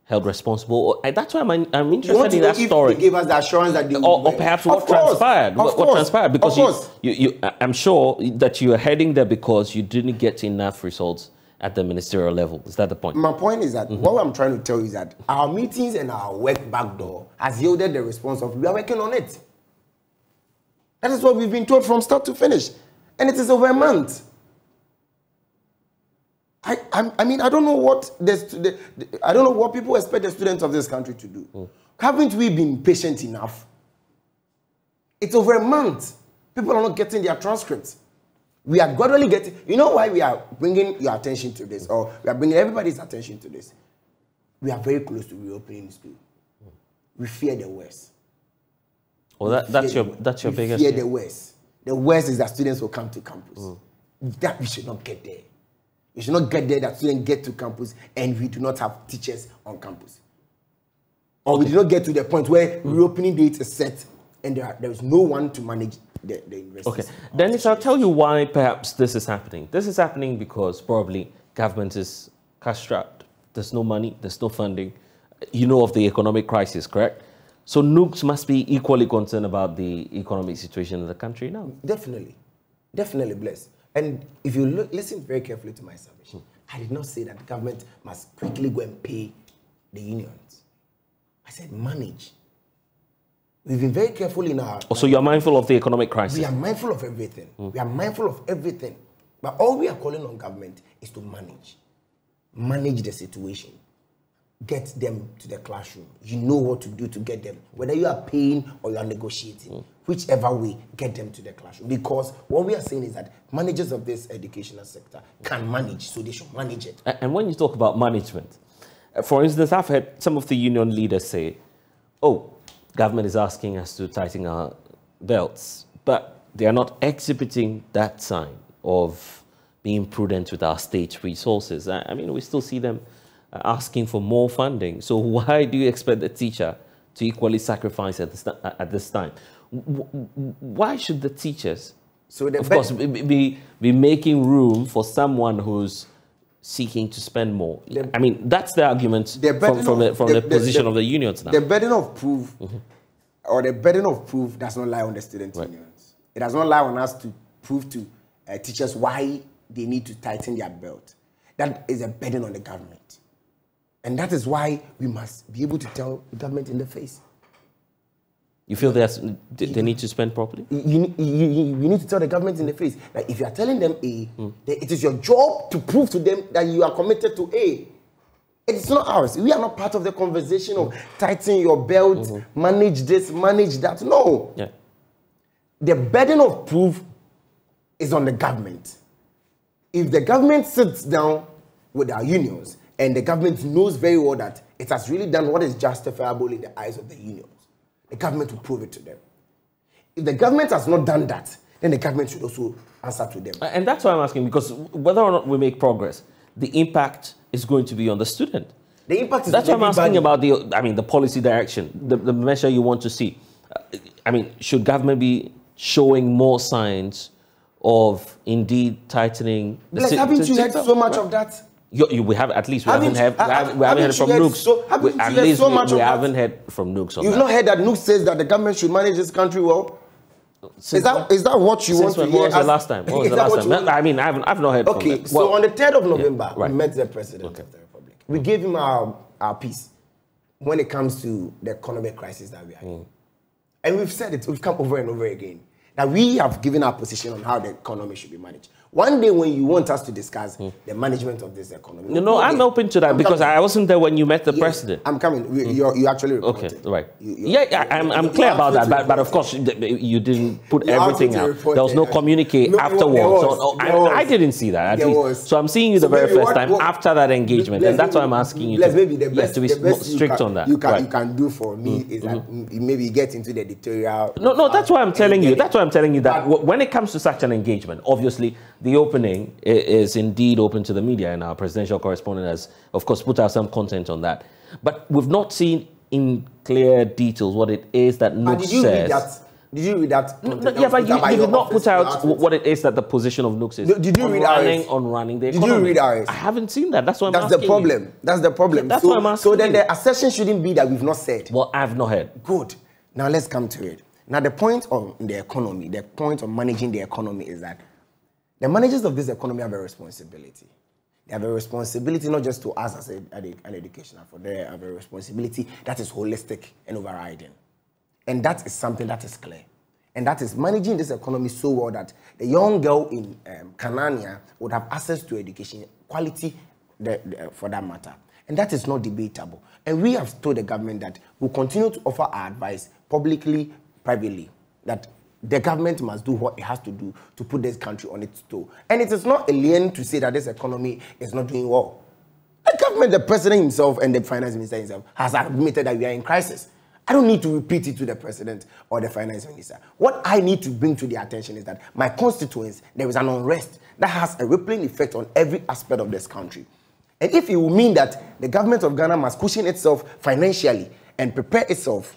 S1: held responsible? That's why I'm interested in that story.
S9: They gave us the assurance that they
S1: or perhaps what transpired. What transpired? Because I'm sure that you are heading there because you didn't get enough results at the ministerial level. Is that the point?
S9: My point is that what I'm trying to tell you is that our meetings and our work backdoor has yielded the response of we are working on it. That is what we've been told from start to finish. And it is over a month. I mean, I don't know what I don't know what people expect the students of this country to do. Haven't we been patient enough? It's over a month. People are not getting their transcripts. We are gradually getting. You know why we are bringing your attention to this, or we are bringing everybody's attention to this? We are very close to reopening the school. We fear the worst.
S1: Well, that's your biggest.
S9: We fear the worst. The worst is that students will come to campus. That we should not get there. We should not get there that students get to campus and we do not have teachers on campus. Or we do not get to the point where reopening date is set and there is no one to manage the universities.
S1: Okay, Dennis, I'll tell you why perhaps this is happening. This is happening because probably government is cash-strapped. There's no money, there's no funding. You know of the economic crisis, correct? So NUGs must be equally concerned about the economic situation in the country now.
S9: Definitely. Definitely, blessed. And if you listen very carefully to my submission, I did not say that the government must quickly go and pay the unions. I said manage. We've been very careful in our...
S1: So you're mindful of the economic crisis?
S9: We are mindful of everything. We are mindful of everything. But all we are calling on government is to manage. Manage the situation. Get them to the classroom. You know what to do to get them. Whether you are paying or you are negotiating, whichever way, get them to the classroom. Because what we are saying is that managers of this educational sector can manage, so they should manage it.
S1: And when you talk about management, for instance, I've heard some of the union leaders say, oh, government is asking us to tighten our belts, but they are not exhibiting that sign of being prudent with our state resources. I mean, we still see them asking for more funding. So why do you expect the teacher to equally sacrifice at this time? Why should the teachers, of course, be making room for someone who's seeking to spend more? I mean, that's the argument from the position of the unions now.
S9: The burden of proof, or the burden of proof does not lie on the student unions. It does not lie on us to prove to teachers why they need to tighten their belt. That is a burden on the government. And that is why we must be able to tell the government in the face.
S1: You feel they need to spend properly?
S9: You need to tell the government in the face that if you are telling them A, it is your job to prove to them that you are committed to A. It's not ours. We are not part of the conversation of tighten your belt, manage this, manage that. No.
S1: Yeah.
S9: The burden of proof is on the government. If the government sits down with our unions and the government knows very well that it has really done what is justifiable in the eyes of the unions, the government will prove it to them. If the government has not done that, then the government should also answer to them.
S1: And that's why I'm asking, because whether or not we make progress, the impact is going to be on the student.
S9: The impact is
S1: that's why I'm asking about the policy direction, the measure you want to see. I mean, should government be showing more signs of indeed tightening?
S9: Haven't you heard so much of that?
S1: We have at least we haven't heard from NUGs. At least we haven't heard from NUGs on that.
S9: You've not heard that NUGs says that the government should manage this country well? Is that what you want to hear?
S1: What was the last time? What was the last time? I mean, I've not heard from them.
S9: Okay, so on the 3rd of November, we met the President of the Republic. We gave him our piece when it comes to the economic crisis that we are in. And we've said it, we've come over and over again, that we have given our position on how the economy should be managed. One day when you want us to discuss the management of this economy.
S1: No, I'm open to that because I wasn't there when you met the president.
S9: I'm coming. You actually reported.
S1: Okay, right. I'm clear about that. But of course, you didn't put everything out. There was no communique afterwards. I didn't see that. At least. So I'm seeing you the very first time after that engagement. And that's why I'm asking you to be strict on that.
S9: You can do for me is that maybe get into the editorial.
S1: No, that's why I'm telling you. That's why I'm telling you that when it comes to such an engagement, obviously, the opening is indeed open to the media, and our presidential correspondent has, of course, put out some content on that. But we've not seen in clear details what it is that Nooks says.
S9: Read that? Did you read that?
S1: Yeah, but you did not put out what it is that the position of Nooks is.
S9: Did you read
S1: on running the economy?
S9: Did you read ours?
S1: I haven't seen that. That's why I'm asking.
S9: That's the problem. You. That's the problem.
S1: Yeah, that's why I'm asking.
S9: So then the assertion shouldn't be that we've not said.
S1: Well, I've not heard.
S9: Good. Now let's come to it. Now the point of the economy, the point of managing the economy is that the managers of this economy have a responsibility. They have a responsibility not just to us as an educational, for they have a responsibility that is holistic and overriding. And that is something that is clear. And that is managing this economy so well that the young girl in Kanania would have access to education, quality for that matter. And that is not debatable. And we have told the government that we'll continue to offer our advice publicly, privately, that the government must do what it has to do to put this country on its toe. And it is not alien to say that this economy is not doing well. The government, the president himself and the finance minister himself has admitted that we are in crisis. I don't need to repeat it to the president or the finance minister. What I need to bring to their attention is that my constituents, there is an unrest that has a rippling effect on every aspect of this country. And if it will mean that the government of Ghana must cushion itself financially and prepare itself,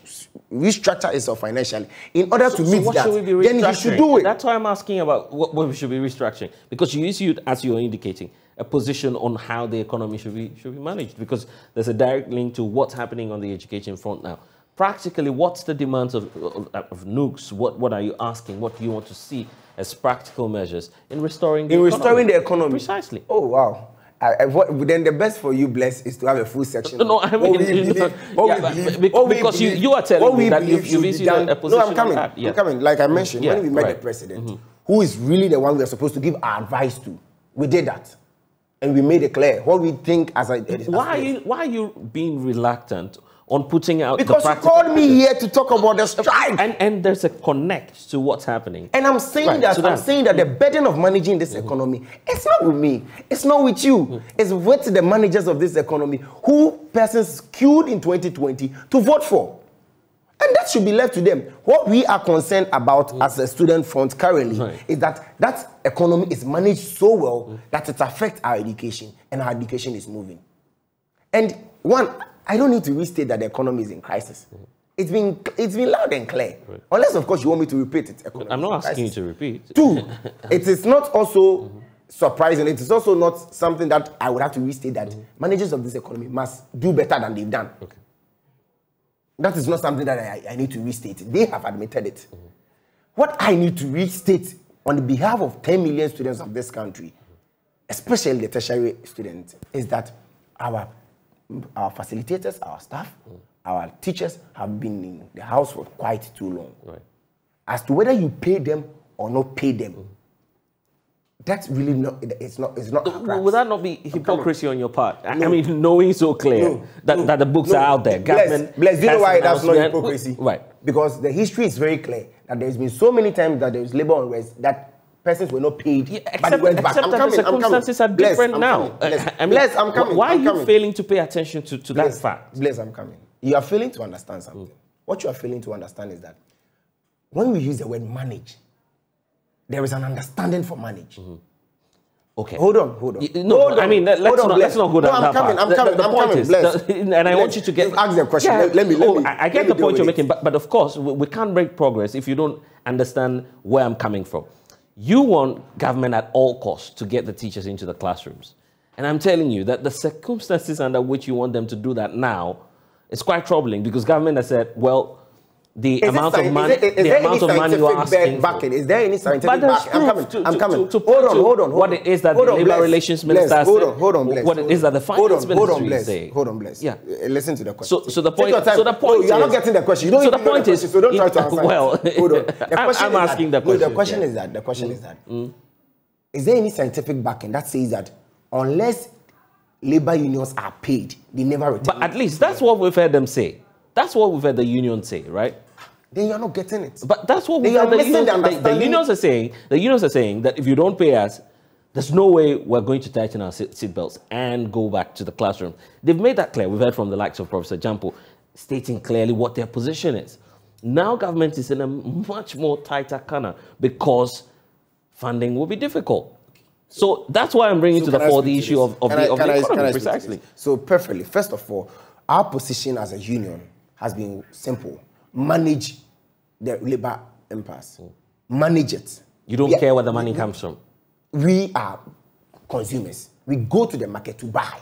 S9: restructure itself financially in order to meet that, then you should do it.
S1: That's why I'm asking about what we should be restructuring. Because you issued, as you're indicating, a position on how the economy should be managed. Because there's a direct link to what's happening on the education front now. Practically, what's the demands of Nooks? What are you asking? What do you want to see as practical measures in restoring the economy?
S9: Restoring the economy.
S1: Precisely.
S9: Oh, wow. Then the best for you, Bless, is to have a full section.
S1: No, I mean, because you are telling me that you've issued a position.
S9: No, I'm coming. I'm coming. Like I mentioned, when we met the president, who is really the one we are supposed to give our advice to, we did that. And we made it clear what we think as a...
S1: Why are you being reluctant on putting out
S9: because you called me here to talk about the strike,
S1: and there's a connect to what's happening.
S9: And I'm saying that the burden of managing this economy, it's not with me, it's not with you, it's with the managers of this economy who persons queued in 2020 to vote for, and that should be left to them. What we are concerned about as a student front currently is that that economy is managed so well that it affects our education, and our education is moving. And I don't need to restate that the economy is in crisis. It's been loud and clear. Unless, of course, you want me to repeat it.
S1: I'm not asking you to repeat.
S9: Two, it is not also surprising. It is also not something that I would have to restate that managers of this economy must do better than they've done. Okay. That is not something that I need to restate. They have admitted it. What I need to restate on the behalf of 10 million students of this country, especially the tertiary students, is that our facilitators, our staff, our teachers have been in the house for quite too long. As to whether you pay them or not pay them, that's really not, it's not.
S1: Would that not be hypocrisy on your part? No. I mean, knowing so clear that the books are out there.
S9: Bless, do you know why that's not hypocrisy? Right. Because the history is very clear that there's been so many times that there's labor unrest that persons were not paid, but it went back.
S1: Except that the circumstances are different now.
S9: I'm coming.
S1: Why are you failing to pay attention to that fact?
S9: Bless, I'm coming. You are failing to understand something. What you are failing to understand is that when we use the word manage, there is an understanding for manage.
S1: Okay.
S9: Hold on.
S1: No, I mean, let's not go down that path.
S9: I'm coming, Bless.
S1: And I want you to get...
S9: Ask the question.
S1: I get the point you're making, but of course, we can't make progress if you don't understand where I'm coming from. You want government at all costs to get the teachers into the classrooms. And I'm telling you that the circumstances under which you want them to do that now is quite troubling, because government has said, well, the amount of money you are asking for.
S9: Is there any scientific backing? I'm coming.
S1: Hold on. What it is that the Labour Relations Minister said.
S9: Hold on, Bless.
S1: What it is that the Finance Ministry is saying.
S9: Hold on, Bless.
S1: Yeah.
S9: Listen to the question.
S1: So the point is...
S9: You are not getting the question. You don't even know the question, so don't try to answer.
S1: Well,
S9: hold on.
S1: I'm asking the question.
S9: The question is that. Is there any scientific backing that says that unless labor unions are paid, they never return?
S1: But at least that's what we've heard them say. That's what we've heard the union say, right?
S9: Then you're not getting it.
S1: But that's what we've heard the unions are saying. The unions are saying that if you don't pay us, there's no way we're going to tighten our seatbelts and go back to the classroom. They've made that clear. We've heard from the likes of Professor Jampo stating clearly what their position is. Now government is in a much more tighter corner because funding will be difficult. So that's why I'm bringing to the fore the issue of the economy, precisely.
S9: So perfectly. First of all, our position as a union has been simple. Manage the labor impasse. Manage it.
S1: You don't care where the money comes from.
S9: We are consumers. We go to the market to buy.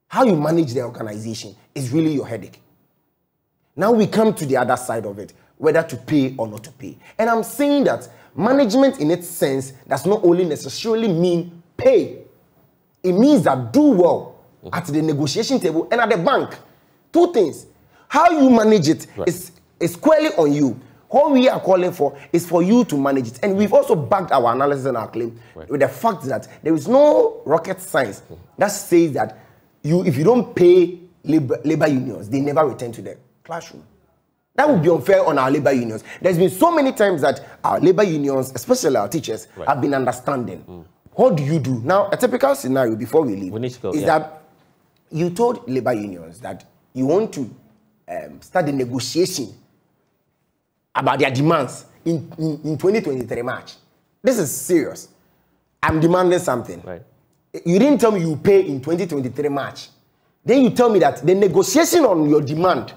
S9: How you manage the organization is really your headache. Now we come to the other side of it, whether to pay or not to pay. And I'm saying that management in its sense does not only necessarily mean pay. It means that do well at the negotiation table and at the bank. Two things. How you manage it is squarely on you. What we are calling for is for you to manage it. And we've also backed our analysis and our claim with the fact that there is no rocket science that says that if you don't pay labor unions, they never return to the classroom. That would be unfair on our labor unions. There's been so many times that our labor unions, especially our teachers, have been understanding. What do you do? Now, a typical scenario before we leave is that you told labor unions that you want to start the negotiation about their demands in 2023 March. This is serious. I'm demanding something. You didn't tell me you pay in 2023 March. Then you tell me that the negotiation on your demand,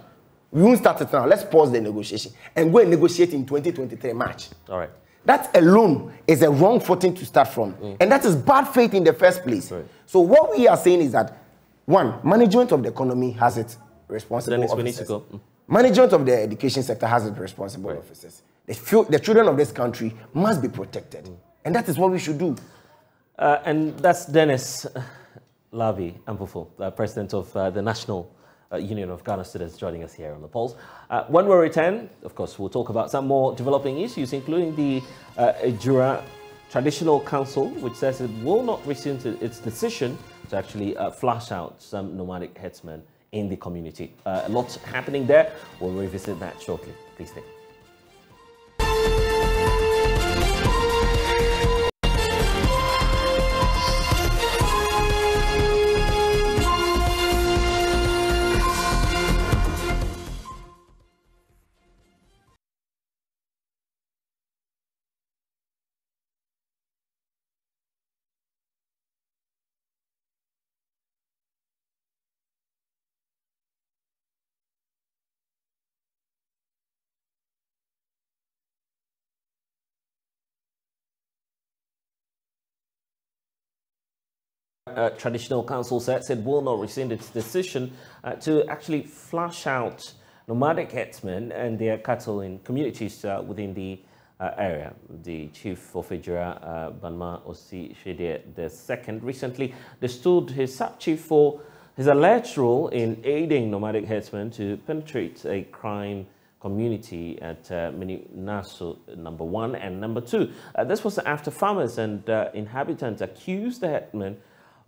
S9: we won't start it now. Let's pause the negotiation and go and negotiate in 2023 March.
S1: All right.
S9: That alone is a wrong footing to start from. And that is bad faith in the first place. So what we are saying is that, one, management of the economy has its responsible officers.
S1: We need to go.
S9: Management of the education sector has its responsible officers. The children of this country must be protected. And that is what we should do.
S1: And that's Dennis Lavi Ampofo, president of the National Union of Ghana Students, joining us here on the Pulse. When we return, of course, we'll talk about some more developing issues, including the Ejura Traditional Council, which says it will not rescind its decision to actually flush out some nomadic headsmen in the community. A lot happening there. We'll revisit that shortly. Please stay. Traditional Council says it will not rescind its decision to actually flush out nomadic headsmen and their cattle in communities within the area. The chief of Ejura, Banma Osi Shede II, recently destood his sub-chief for his alleged role in aiding nomadic headsmen to penetrate a crime community at Nasu number 1 and number 2. This was after farmers and inhabitants accused the headmen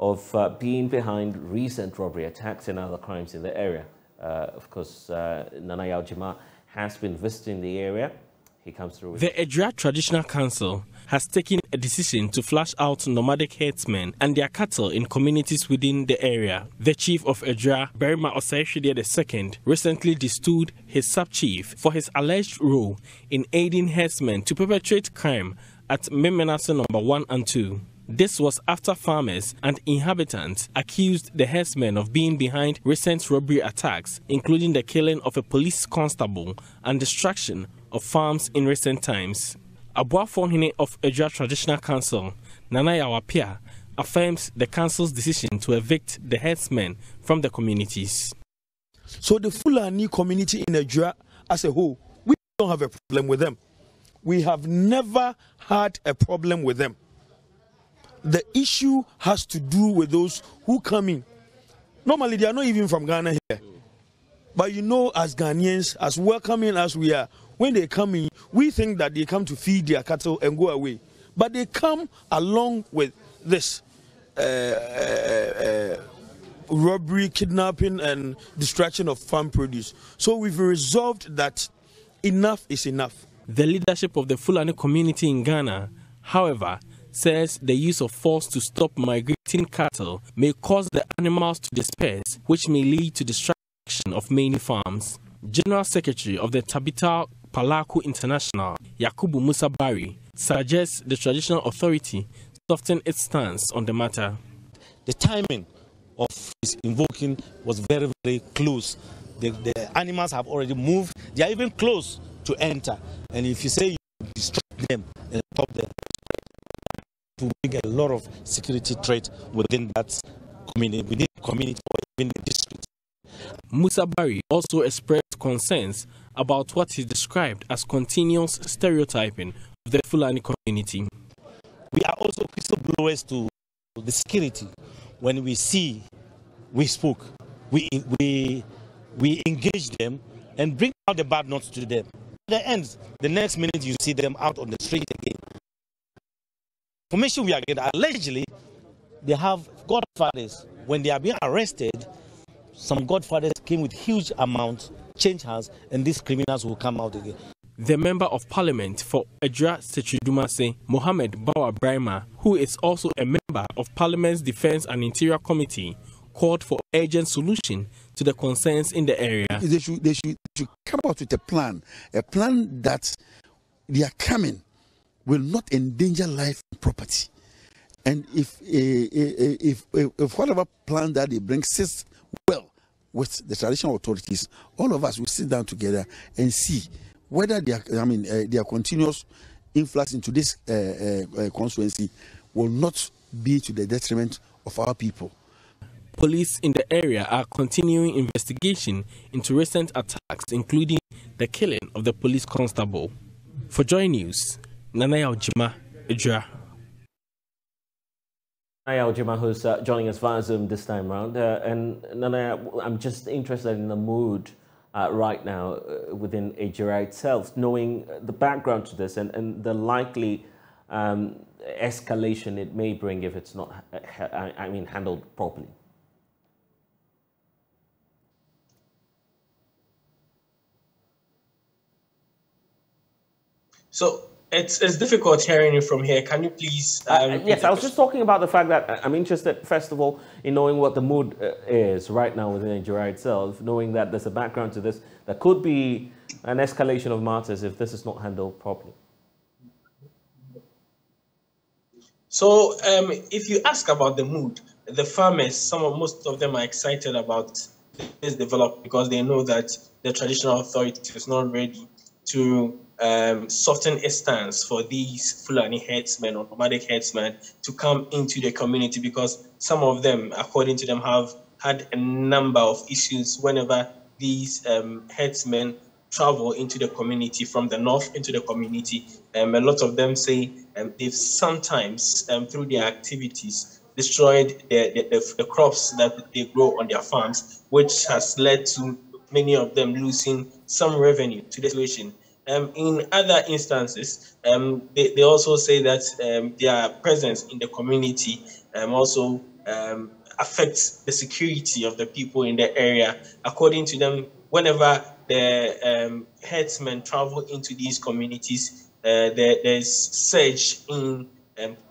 S1: of being behind recent robbery attacks and other crimes in the area. Of course, Nana Yaujima has been visiting the area. He comes through with...
S10: The Ejura Traditional Council has taken a decision to flush out nomadic herdsmen and their cattle in communities within the area. The chief of Ejura, Berima Osei II, recently destood his sub-chief for his alleged role in aiding herdsmen to perpetrate crime at Memenaso number 1 and 2. This was after farmers and inhabitants accused the herdsmen of being behind recent robbery attacks, including the killing of a police constable and destruction of farms in recent times. Abuafonhene of Ejura Traditional Council, Nana Yawapia, affirms the council's decision to evict the herdsmen from the communities.
S11: So the Fulani community in Ejura as a whole, we don't have a problem with them. We have never had a problem with them. The issue has to do with those who come in. Normally, they are not even from Ghana here. But you know, as Ghanaians, as welcoming as we are, when they come in, we think that they come to feed their cattle and go away. But they come along with this robbery, kidnapping, and destruction of farm produce. So we've resolved that enough is enough.
S10: The leadership of the Fulani community in Ghana, however, says the use of force to stop migrating cattle may cause the animals to disperse, which may lead to destruction of many farms. General Secretary of the Tabita Palaku International, Yakubu Musa Bari, suggests the traditional authority soften its stance on the matter.
S12: The timing of his invoking was very, very close. The animals have already moved. They are even close to enter. And if you say you destroy them and stop them, to bring a lot of security threat within that community, or even the district.
S10: Musa Bari also expressed concerns about what he described as continuous stereotyping of the Fulani community.
S12: We are also whistleblowers to the security. When we see, we spoke, we engage them and bring out the bad notes to them. At the end, the next minute you see them out on the street again. Information we are getting, allegedly, they have godfathers. When they are being arrested, some godfathers came with huge amounts, change hands, and these criminals will come out again.
S10: The Member of Parliament for Edra Sechidumase, Mohammed Bawa Brahma, who is also a member of Parliament's Defence and Interior Committee, called for urgent solution to the concerns in the area.
S13: They should come out with a plan that they are coming will not endanger life and property. And if whatever plan that they bring sits well with the traditional authorities, all of us will sit down together and see whether their continuous influx into this constituency will not be to the detriment of our people.
S10: Police in the area are continuing investigation into recent attacks, including the killing of the police constable. For JoyNews, Nanaya Ojima, Edra.
S1: Nanaya Ojima, who's joining us via Zoom this time around. And Nanaya, I'm just interested in the mood right now within Ejira itself, knowing the background to this and the likely escalation it may bring if it's not, handled properly.
S14: So it's difficult hearing you from here. Can you please?
S1: Yes, I was just talking about the fact that I'm interested, first of all, in knowing what the mood is right now within Nigeria itself, knowing that there's a background to this. There could be an escalation of matters if this is not handled properly.
S14: So if you ask about the mood, the farmers, most of them are excited about this development because they know that the traditional authority is not ready to soften a stance for these Fulani headsmen or nomadic headsmen to come into the community, because some of them, according to them, have had a number of issues whenever these headsmen travel into the community from the north into the community. A lot of them say they've sometimes, through their activities, destroyed the crops that they grow on their farms, which has led to many of them losing some revenue to the situation. In other instances, they also say that their presence in the community also affects the security of the people in the area. According to them, whenever the headsmen travel into these communities, there's surge in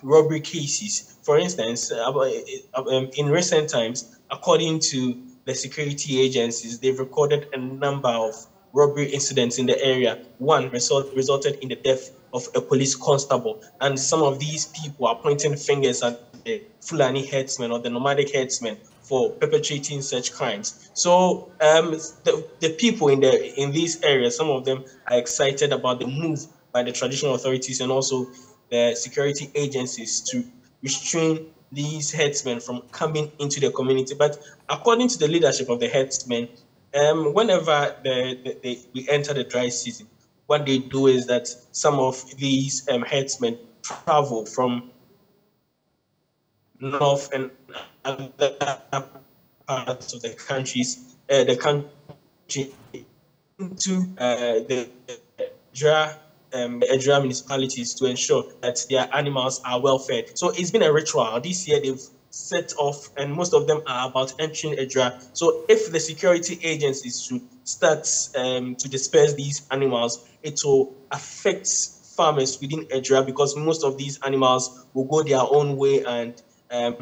S14: robbery cases. For instance, in recent times, according to the security agencies, they've recorded a number of robbery incidents in the area. One resulted in the death of a police constable, and some of these people are pointing fingers at the Fulani headsmen or the nomadic headsmen for perpetrating such crimes. So the people in these areas, some of them are excited about the move by the traditional authorities and also the security agencies to restrain these headsmen from coming into the community. But according to the leadership of the headsmen, whenever we enter the dry season, what they do is that some of these headsmen travel from north and other parts of the country into the Edra municipalities to ensure that their animals are well fed. So it's been a ritual. This year they've set off, and most of them are about entering Edra. So if the security agencies should start to disperse these animals, it will affect farmers within Edra, because most of these animals will go their own way and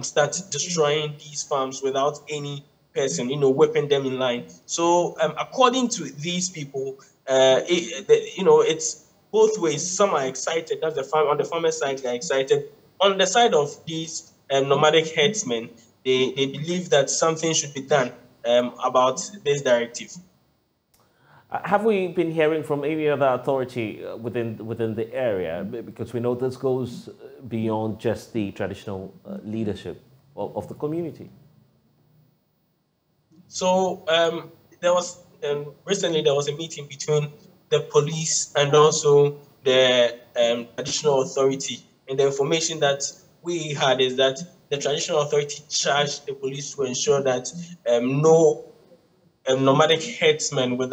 S14: start destroying these farms without any person, whipping them in line. So according to these people, it's both ways. Some are excited. That's on the farmer side, they're excited. on the side of these nomadic herdsmen, they believe that something should be done about this directive.
S1: Have we been hearing from any other authority within the area? Because we know this goes beyond just the traditional leadership of the community.
S14: So there was recently there was a meeting between the police and also the traditional authority, and the information that we had is that the traditional authority charged the police to ensure that no nomadic herdsmen with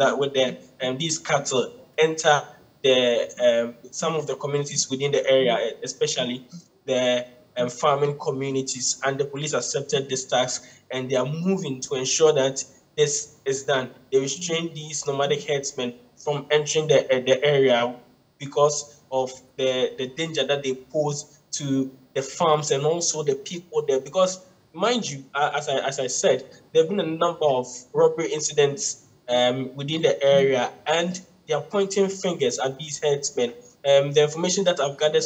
S14: these cattle enter the some of the communities within the area, especially the farming communities, and the police accepted this task, and they are moving to ensure that this is done. They restrain these nomadic herdsmen from entering the area because of the danger that they pose to the farms and also the people there. Because mind you, as I said, there have been a number of robbery incidents within the area, and they are pointing fingers at these herdsmen. The information that I've gathered.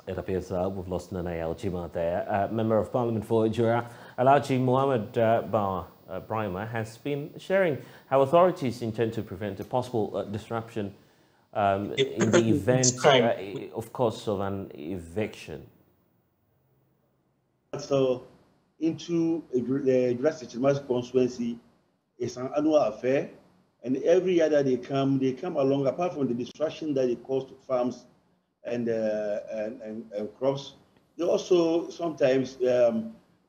S1: It appears we've lost Nana Jima there. Member of Parliament for Jura, Alhaji Mohammed Brahima, has been sharing how authorities intend to prevent a possible disruption in the event, of course, of an eviction.
S15: So, into the Jurassic constituency is an annual affair, and every year that they come along, apart from the destruction that it causes to farms and crops, they also sometimes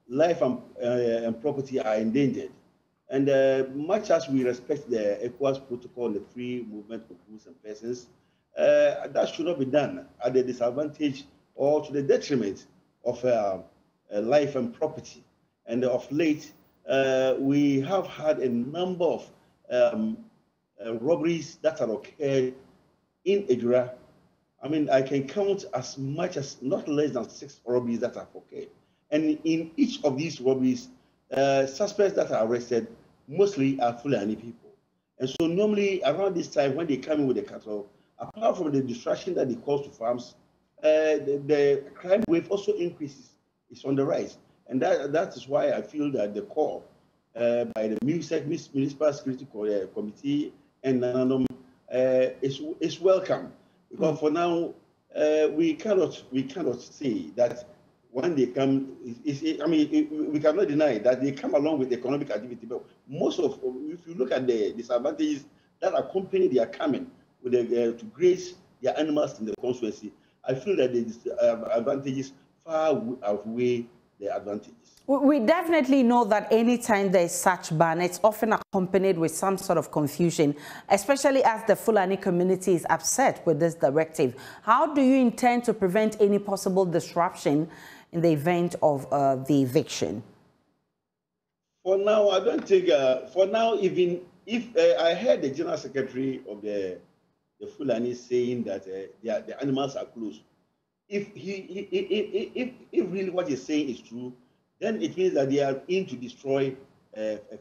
S15: life and property are endangered. And much as we respect the ECOWAS protocol and the free movement of goods and persons, that should not be done at the disadvantage or to the detriment of life and property. And of late, we have had a number of robberies that have occurred in Ejura. I mean, I can count as much as not less than 6 robberies that have occurred. And in each of these robberies, suspects that are arrested mostly are Fulani people. And so normally around this time when they come in with the cattle, apart from the destruction that they cause to farms, the crime wave also increases. It's on the rise. And that is why I feel that the call by the Municipal Security Committee and NANOM is welcome. Because for now, we cannot say that when they come, I mean, we cannot deny that they come along with economic activity. But most of, if you look at the disadvantages that accompany their coming with to graze their animals in the constituency, I feel that the advantages far outweigh the advantages.
S16: We definitely know that anytime there is such ban, it's often accompanied with some sort of confusion, especially as the Fulani community is upset with this directive. How do you intend to prevent any possible disruption in the event of the eviction?
S15: For now, I don't think, for now, even if I heard the General Secretary of the Fulani saying that the animals are close, if really what he's saying is true, then it means that they are in to destroy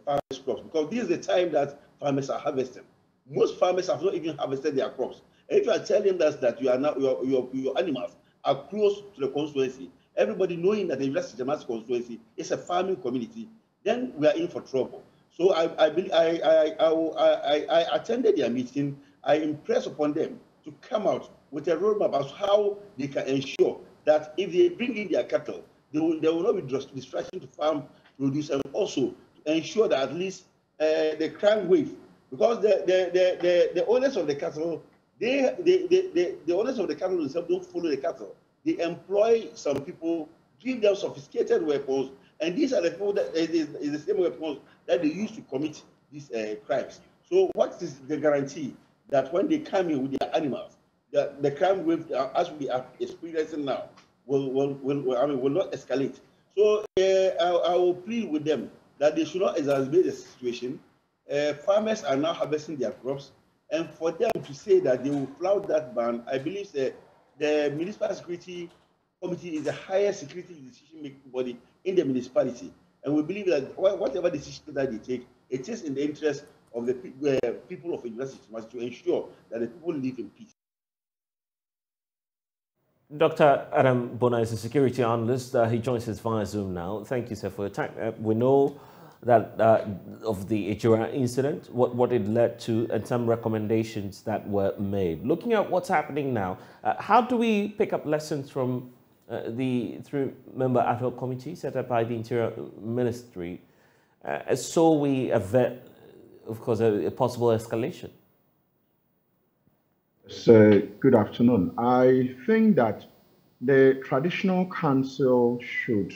S15: farmers' crops, because this is the time that farmers are harvesting. Most farmers have not even harvested their crops. And if you are telling us that you are now, your animals are close to the constituency, everybody knowing that the University of constituency is a farming community, then we are in for trouble. So I attended their meeting. I impressed upon them to come out with a roadmap as how they can ensure that if they bring in their cattle, there will not be distraction to farm produce, and also to ensure that at least the crime wave, because the owners of the cattle, the owners of the cattle themselves don't follow the cattle. They employ some people, give them sophisticated weapons, and these are the people that is the same weapons that they use to commit these crimes. So what is the guarantee that when they come in with their animals, the crime wave, as we are experiencing now, will not escalate? So I will plead with them that they should not exacerbate the situation. Farmers are now harvesting their crops, and for them to say that they will flout that ban, I believe that the Municipal Security Committee is the highest security decision-making body in the municipality, and we believe that whatever decision that they take, it is in the interest of the people of the university to ensure that the people live in peace.
S1: Dr. Adam Bona is a security analyst. He joins us via Zoom now. Thank you, sir, for your time. We know that of the Ejura incident, what it led to, and some recommendations that were made. Looking at what's happening now, how do we pick up lessons from the three-member ad hoc committee set up by the Interior Ministry, so we avert, of course, a possible escalation?
S8: So, good afternoon. I think that the traditional council should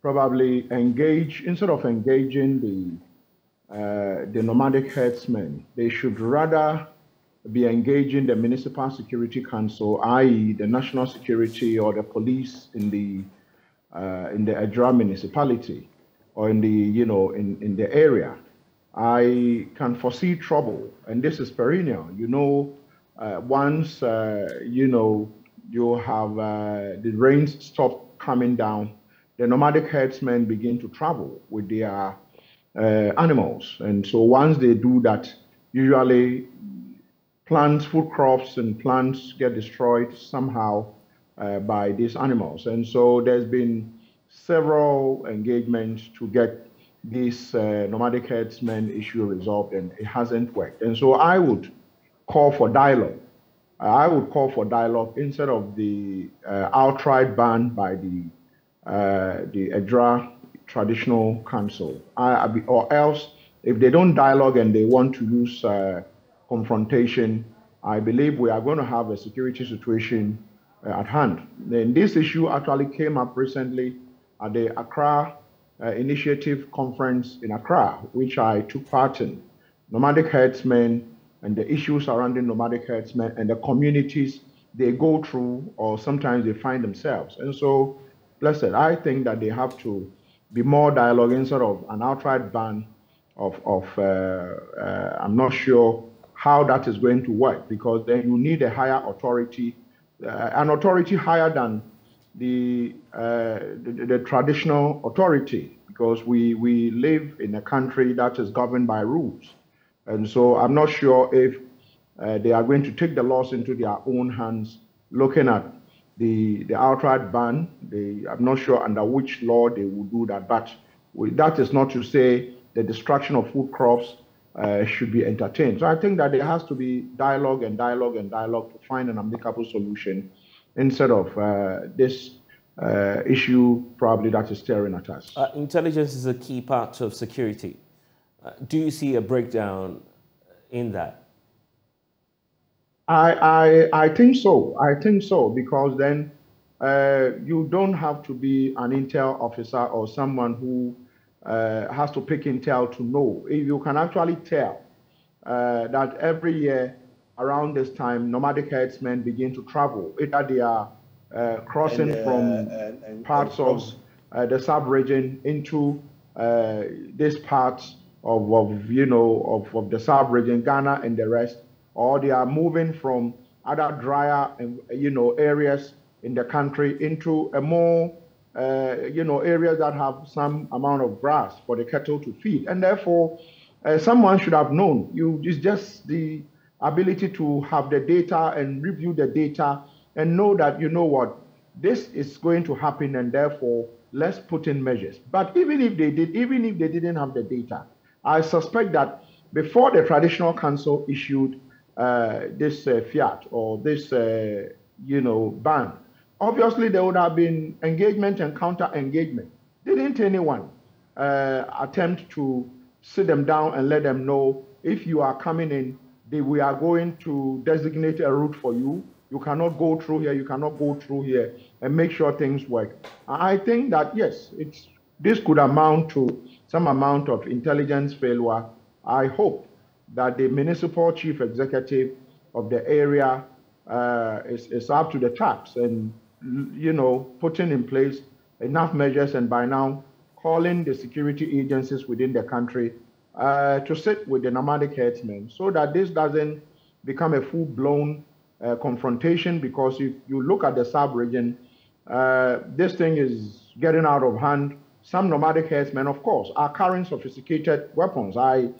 S8: probably engage, instead of engaging the nomadic herdsmen, they should rather be engaging the municipal security council, i.e. the national security or the police in the Ejura municipality or in the, in the area. I can foresee trouble, and this is perennial. Once, you have the rains stop coming down, the nomadic herdsmen begin to travel with their animals. And so once they do that, usually plants, food crops and plants get destroyed somehow by these animals. And so there's been several engagements to get this nomadic herdsmen issue resolved, and it hasn't worked. And so I would call for dialogue. I would call for dialogue instead of the outright ban by the Ejura Traditional Council. Or else, if they don't dialogue and they want to use confrontation, I believe we are going to have a security situation at hand. Then this issue actually came up recently at the Accra Initiative Conference in Accra, which I took part in. Nomadic herdsmen and the issues surrounding nomadic herdsmen and the communities they go through or sometimes they find themselves. And so, blessed, I think that they have to be more dialogue instead of an outright ban I'm not sure how that is going to work, because then you need a higher authority, an authority higher than the traditional authority, because we live in a country that is governed by rules. And so I'm not sure if they are going to take the laws into their own hands, looking at the outright ban. I'm not sure under which law they will do that, but that is not to say the destruction of food crops should be entertained. So I think that there has to be dialogue and dialogue and dialogue to find an amicable solution instead of this issue probably that is staring at us.
S1: Intelligence is a key part of security. Do you see a breakdown in that?
S8: I think so. I think so, because then you don't have to be an intel officer or someone who has to pick intel to know. If you can actually tell that every year around this time, nomadic herdsmen begin to travel. Either they are crossing from parts of the sub-region into this part of the sub-region, Ghana and the rest, or they are moving from other drier areas in the country into a more areas that have some amount of grass for the cattle to feed. And therefore, someone should have known. It's just the ability to have the data and review the data and know that, this is going to happen, and therefore let's put in measures. But even if they didn't have the data, I suspect that before the traditional council issued this fiat or this ban, obviously there would have been engagement and counter-engagement. Didn't anyone attempt to sit them down and let them know, if you are coming in, we are going to designate a route for you. You cannot go through here, you cannot go through here, and make sure things work. I think that, yes, this could amount to some amount of intelligence failure. I hope that the municipal chief executive of the area is up to the task and, putting in place enough measures, and by now calling the security agencies within the country to sit with the nomadic herdsmen, so that this doesn't become a full-blown confrontation. Because if you look at the sub-region, this thing is getting out of hand. Some nomadic herdsmen, of course, are carrying sophisticated weapons. I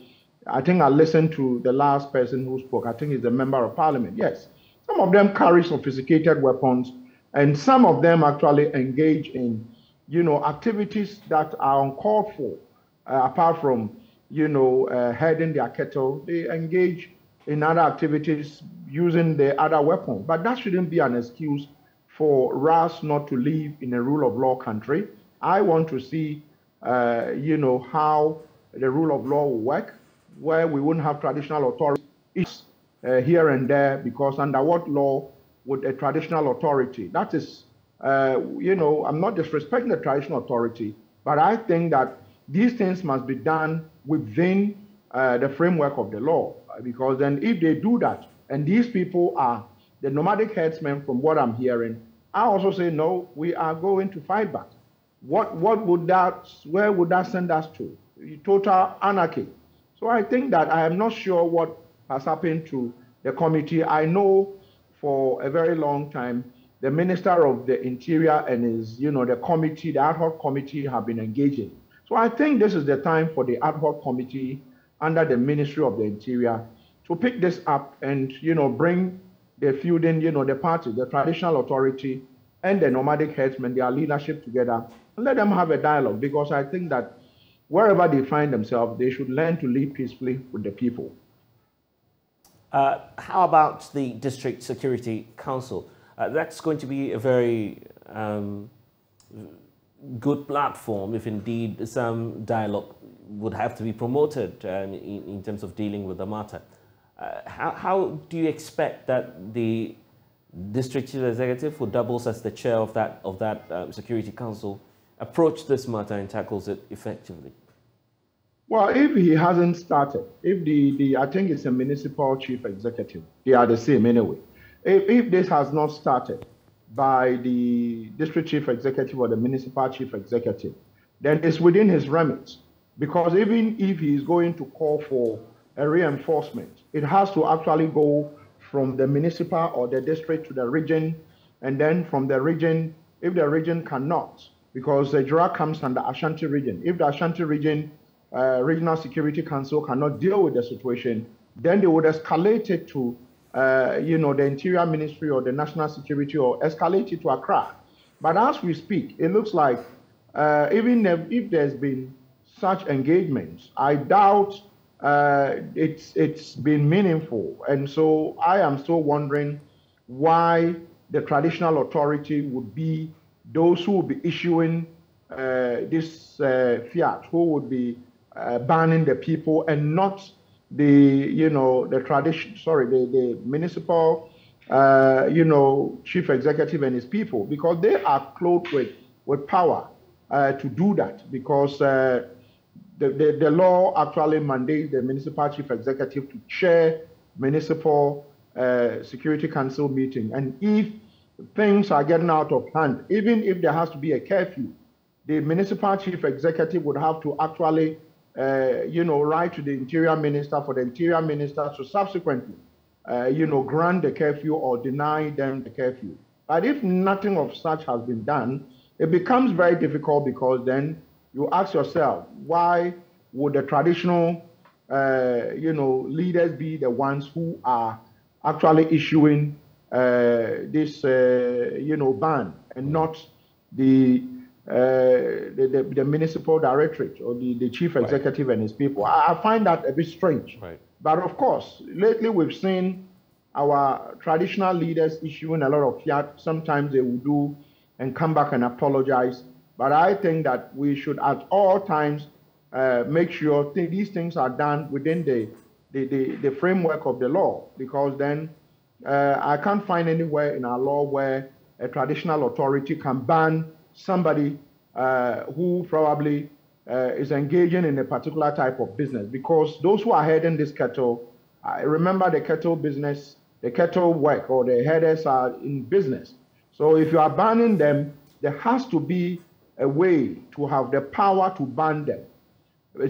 S8: think I listened to the last person who spoke. I think he's a member of parliament. Yes, some of them carry sophisticated weapons And some of them actually engage in, activities that are uncalled for, apart from, herding their cattle. They engage in other activities using the other weapons. But that shouldn't be an excuse for us not to live in a rule of law country. I want to see, how the rule of law will work, where we wouldn't have traditional authorities here and there, because under what law would a traditional authority? That is, I'm not disrespecting the traditional authority, but I think that these things must be done within the framework of the law, because then if they do that, and these people are the nomadic herdsmen from what I'm hearing, I also say, no, we are going to fight back. Where would that send us to? Total anarchy. So I think that I am not sure what has happened to the committee. I know for a very long time, the Minister of the Interior and his, the committee, the ad hoc committee have been engaging. So I think this is the time for the ad hoc committee under the Ministry of the Interior to pick this up and, bring the feuding, the party, the traditional authority, and the nomadic herdsmen, their leadership together, and let them have a dialogue, because I think that wherever they find themselves, they should learn to live peacefully with the people.
S1: How about the District Security Council? That's going to be a very good platform if indeed some dialogue would have to be promoted in terms of dealing with the matter. How do you expect that the District Chief Executive, who doubles as the chair of that Security Council, approach this matter and tackles it effectively?
S8: Well, if he hasn't started, if I think it's a municipal chief executive, they are the same anyway. If this has not started by the district chief executive or the municipal chief executive, then it's within his remit. Because even if he's going to call for a reinforcement, it has to actually go from the municipal or the district to the region, and then from the region, if the region cannot, because the Jura comes under Ashanti region. If the Ashanti region Regional Security Council cannot deal with the situation, then they would escalate it to, the Interior Ministry or the National Security, or escalate it to Accra. But as we speak, it looks like even if there's been such engagements, I doubt it's been meaningful. And so I am still wondering why the traditional authority would be those who will be issuing this fiat, who would be banning the people, and not the municipal chief executive and his people, because they are clothed with power to do that, because the law actually mandates the municipal chief executive to chair municipal security council meeting. And if things are getting out of hand, even if there has to be a curfew, the municipal chief executive would have to actually write to the interior minister for the interior minister to subsequently grant the curfew or deny them the curfew. But if nothing of such has been done, it becomes very difficult, because then you ask yourself, why would the traditional leaders be the ones who are actually issuing this ban, and not the municipal directorate or the chief executive and his people? I find that a bit strange. Right. But of course, lately we've seen our traditional leaders issuing a lot of fiat. Sometimes they will do and come back and apologize. But I think that we should at all times make sure these things are done within the framework of the law, because then I can't find anywhere in our law where a traditional authority can ban somebody who probably is engaging in a particular type of business, because those who are herding this cattle, remember the cattle business, the cattle work, or the herders are in business. So if you are banning them, there has to be a way to have the power to ban them.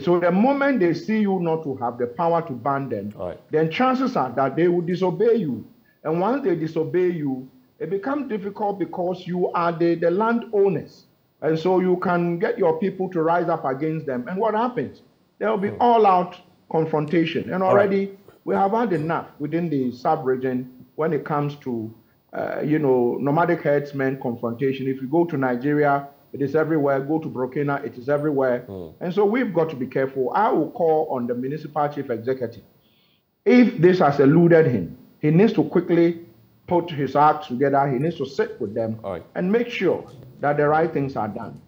S8: So the moment they see you not to have the power to ban them, then chances are that they will disobey you. And once they disobey you, it becomes difficult, because you are the landowners. And so you can get your people to rise up against them. And what happens? There will be all-out confrontation. And already we have had enough within the sub-region when it comes to nomadic herdsmen confrontation. If you go to Nigeria, it is everywhere. Go to Burkina, it is everywhere. And so we've got to be careful. I will call on the municipal chief executive. If this has eluded him, he needs to quickly put his act together. He needs to sit with them and make sure that the right things are done.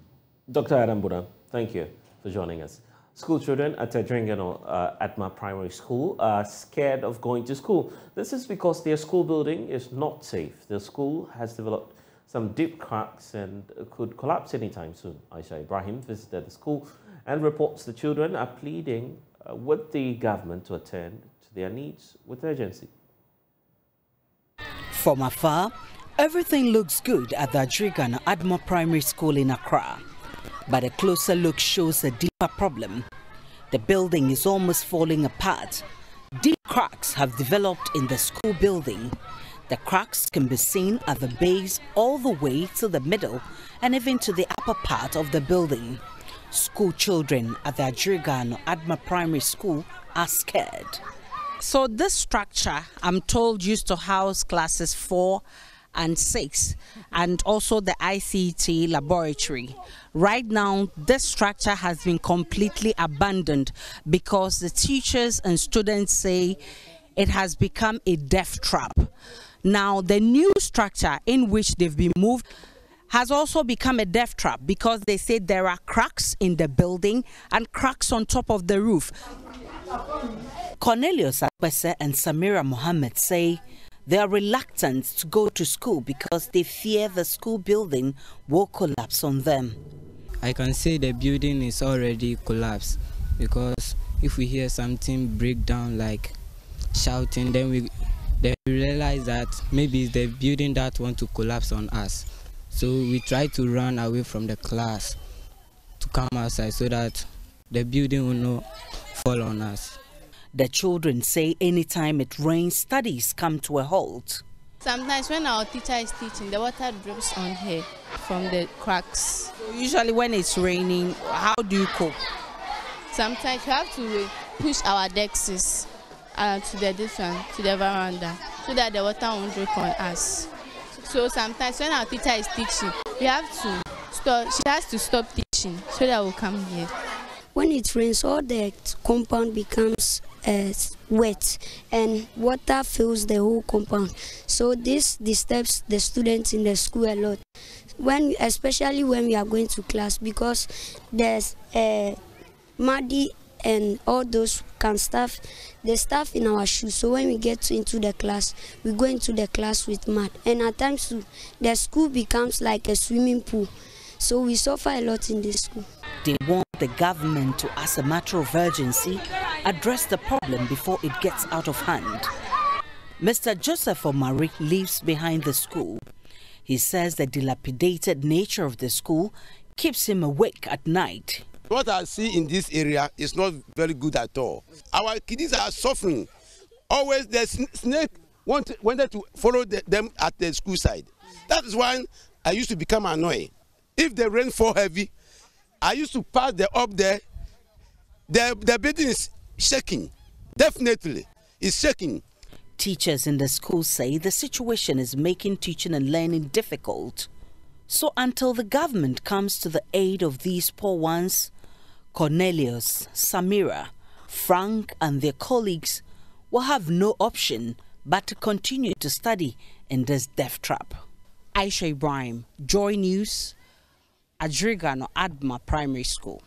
S1: Dr. Adam Buda, thank you for joining us. School children at Adma Primary School are scared of going to school. This is because their school building is not safe. The school has developed some deep cracks and could collapse anytime soon. Aisha Ibrahim visited the school and reports the children are pleading with the government to attend to their needs with urgency.
S17: From afar, everything looks good at the Adma Primary School in Accra. But a closer look shows a deeper problem. The building is almost falling apart. Deep cracks have developed in the school building. The cracks can be seen at the base all the way to the middle and even to the upper part of the building. School children at the Adma Primary School are scared.
S18: So this structure, I'm told, used to house classes 4 and 6 and also the ICT laboratory. Right now, this structure has been completely abandoned because the teachers and students say it has become a death trap. Now, the new structure in which they've been moved has also become a death trap because they say there are cracks in the building and cracks on top of the roof.
S17: Cornelius Akpese and Samira Mohammed say they are reluctant to go to school because they fear the school building will collapse on them.
S19: I can say the building is already collapsed because if we hear something break down like shouting, then we realize that maybe it's the building that want to collapse on us. So we try to run away from the class to come outside so that the building will not fall on us.
S17: The children say anytime it rains, studies come to a halt.
S20: Sometimes when our teacher is teaching, the water drips on her from the cracks.
S18: Usually when it's raining, how do you cope?
S20: Sometimes we have to push our desks to the veranda so that the water won't drip on us. So sometimes when our teacher is teaching, we have to stop. She has to stop teaching so that we'll come here.
S21: When it rains, all the compound becomes wet and water fills the whole compound. So this disturbs the students in the school a lot. Especially when we are going to class, because there's muddy and all those can stuff the stuff in our shoes. So when we get into the class, we go into the class with mud. And at times too, the school becomes like a swimming pool. So we suffer a lot in this school.
S17: They want the government to, as a matter of urgency, address the problem before it gets out of hand. Mr. Joseph Omari lives behind the school. He says the dilapidated nature of the school keeps him awake at night.
S22: What I see in this area is not very good at all. Our kids are suffering. Always the snake wanted to follow them at the school side. That is why I used to become annoyed. If the rain fall heavy, I used to pass up there. The building is shaking. Definitely, it's shaking.
S17: Teachers in the school say the situation is making teaching and learning difficult. So until the government comes to the aid of these poor ones, Cornelius, Samira, Frank and their colleagues will have no option but to continue to study in this death trap.
S18: Aisha Ibrahim, Joy News, Adma Primary School.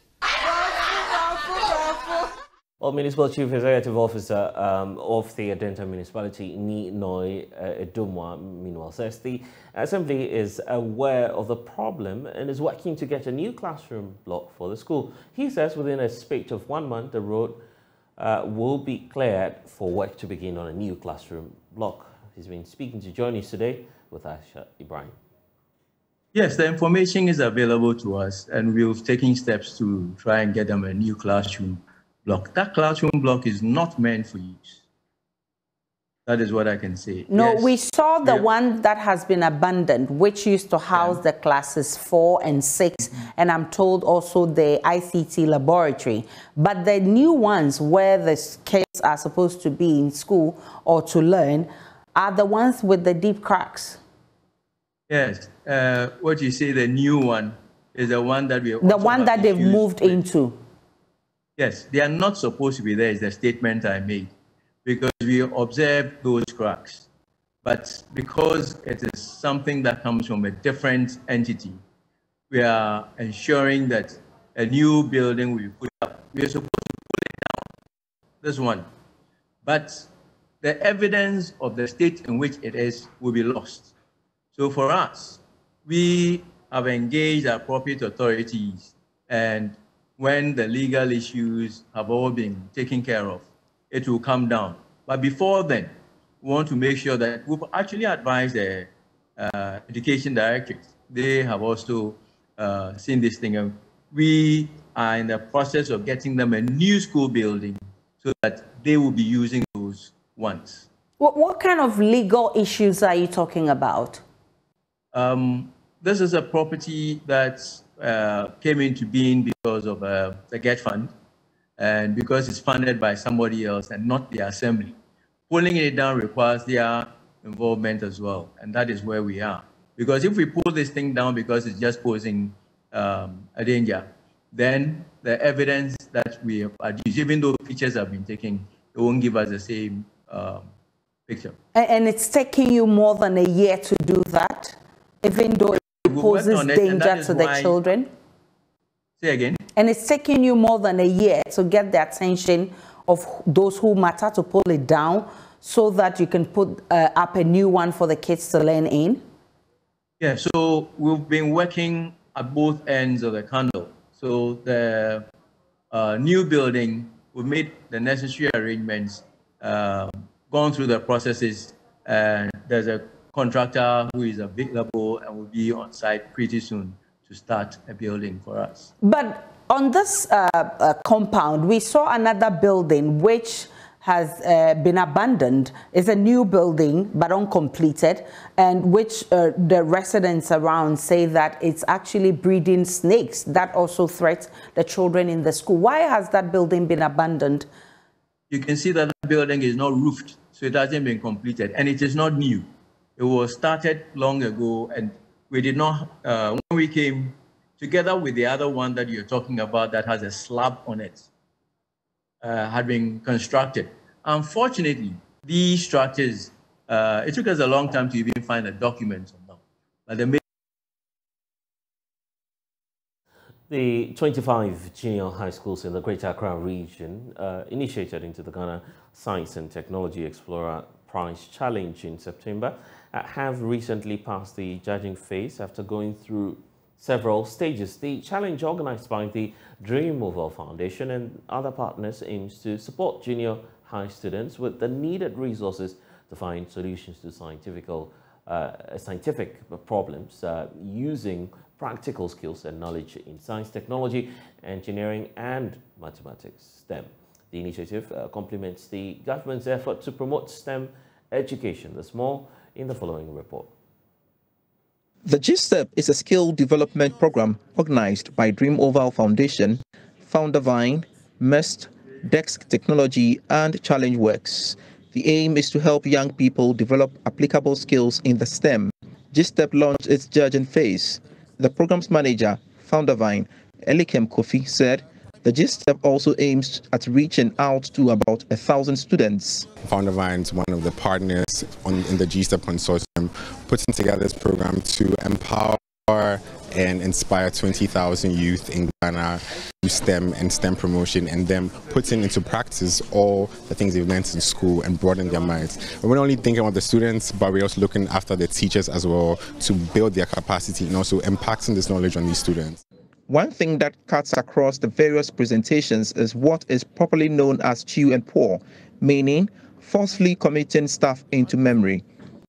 S1: Well, Municipal Chief Executive Officer of the Adenta Municipality, Ni Noi Edumwa, meanwhile, says the Assembly is aware of the problem and is working to get a new classroom block for the school. He says within a space of 1 month, the road will be cleared for work to begin on a new classroom block. He's been speaking to JoyNews today with Aisha Ibrahim.
S23: Yes, the information is available to us, and we've taken steps to try and get them a new classroom block. That classroom block is not meant for use. That is what I can say.
S16: No,
S23: yes,
S16: we saw the one that has been abandoned, which used to house the classes 4 and 6, and I'm told also the ICT laboratory. But the new ones where the kids are supposed to be in school or to learn are the ones with the deep cracks.
S23: Yes. What you say, the new one, is the one that we...
S16: The one that they've moved into.
S23: Yes, they are not supposed to be there, is the statement I made, because we observed those cracks. But because it is something that comes from a different entity, we are ensuring that a new building will be put up. We are supposed to pull it down, this one. But the evidence of the state in which it is will be lost. So for us, we have engaged our appropriate authorities, and when the legal issues have all been taken care of, it will come down. But before then, we want to make sure that we've actually advised the education directors. They have also seen this thing. And we are in the process of getting them a new school building so that they will be using those ones.
S16: What kind of legal issues are you talking about?
S23: This is a property that came into being because of the GET fund, and because it's funded by somebody else and not the assembly. Pulling it down requires their involvement as well, and that is where we are. Because if we pull this thing down because it's just posing a danger, then the evidence that we have adduced, even though pictures have been taken, it won't give us the same picture.
S16: And it's taking you more than a year to do that, even though it poses danger to the children?
S23: Say again?
S16: And it's taking you more than a year to get the attention of those who matter to pull it down so that you can put up a new one for the kids to learn in?
S23: Yeah, so we've been working at both ends of the candle. So the new building, we've made the necessary arrangements, gone through the processes, and there's a contractor who is available and will be on site pretty soon to start a building for us.
S16: But on this compound, we saw another building which has been abandoned. It's a new building but uncompleted, and which the residents around say that it's actually breeding snakes that also threat the children in the school. Why has that building been abandoned?
S23: You can see that the building is not roofed, so it hasn't been completed, and it is not new. It was started long ago, and we did not, when we came together with the other one that you're talking about that has a slab on it, had been constructed. Unfortunately, these structures, it took us a long time to even find a document on them. But
S1: the 25 junior high schools in the Greater Accra region initiated into the Ghana Science and Technology Explorer Prize Challenge in September have recently passed the judging phase after going through several stages. The challenge, organized by the Dream Mobile Foundation and other partners, aims to support junior high students with the needed resources to find solutions to scientific problems using practical skills and knowledge in science, technology, engineering, and mathematics, STEM. The initiative complements the government's effort to promote STEM education. There's more in the following report.
S2: The G-STEP is a skill development program organized by Dream Oval Foundation, Foundervine, MEST, Dex Technology, and Challenge Works. The aim is to help young people develop applicable skills in the STEM. G-STEP launched its judging phase. The program's manager, Foundervine, Elikem Kofi, said the G-STEP also aims at reaching out to about 1,000 students.
S3: Foundervine is one of the partners in the G-STEP consortium, putting together this program to empower and inspire 20,000 youth in Ghana through STEM and STEM promotion, and then putting into practice all the things they've learned in school and broaden their minds. We're not only thinking about the students, but we're also looking after the teachers as well to build their capacity and also impacting this knowledge on these students.
S2: One thing that cuts across the various presentations is what is popularly known as chew and pour, meaning forcefully committing stuff into memory.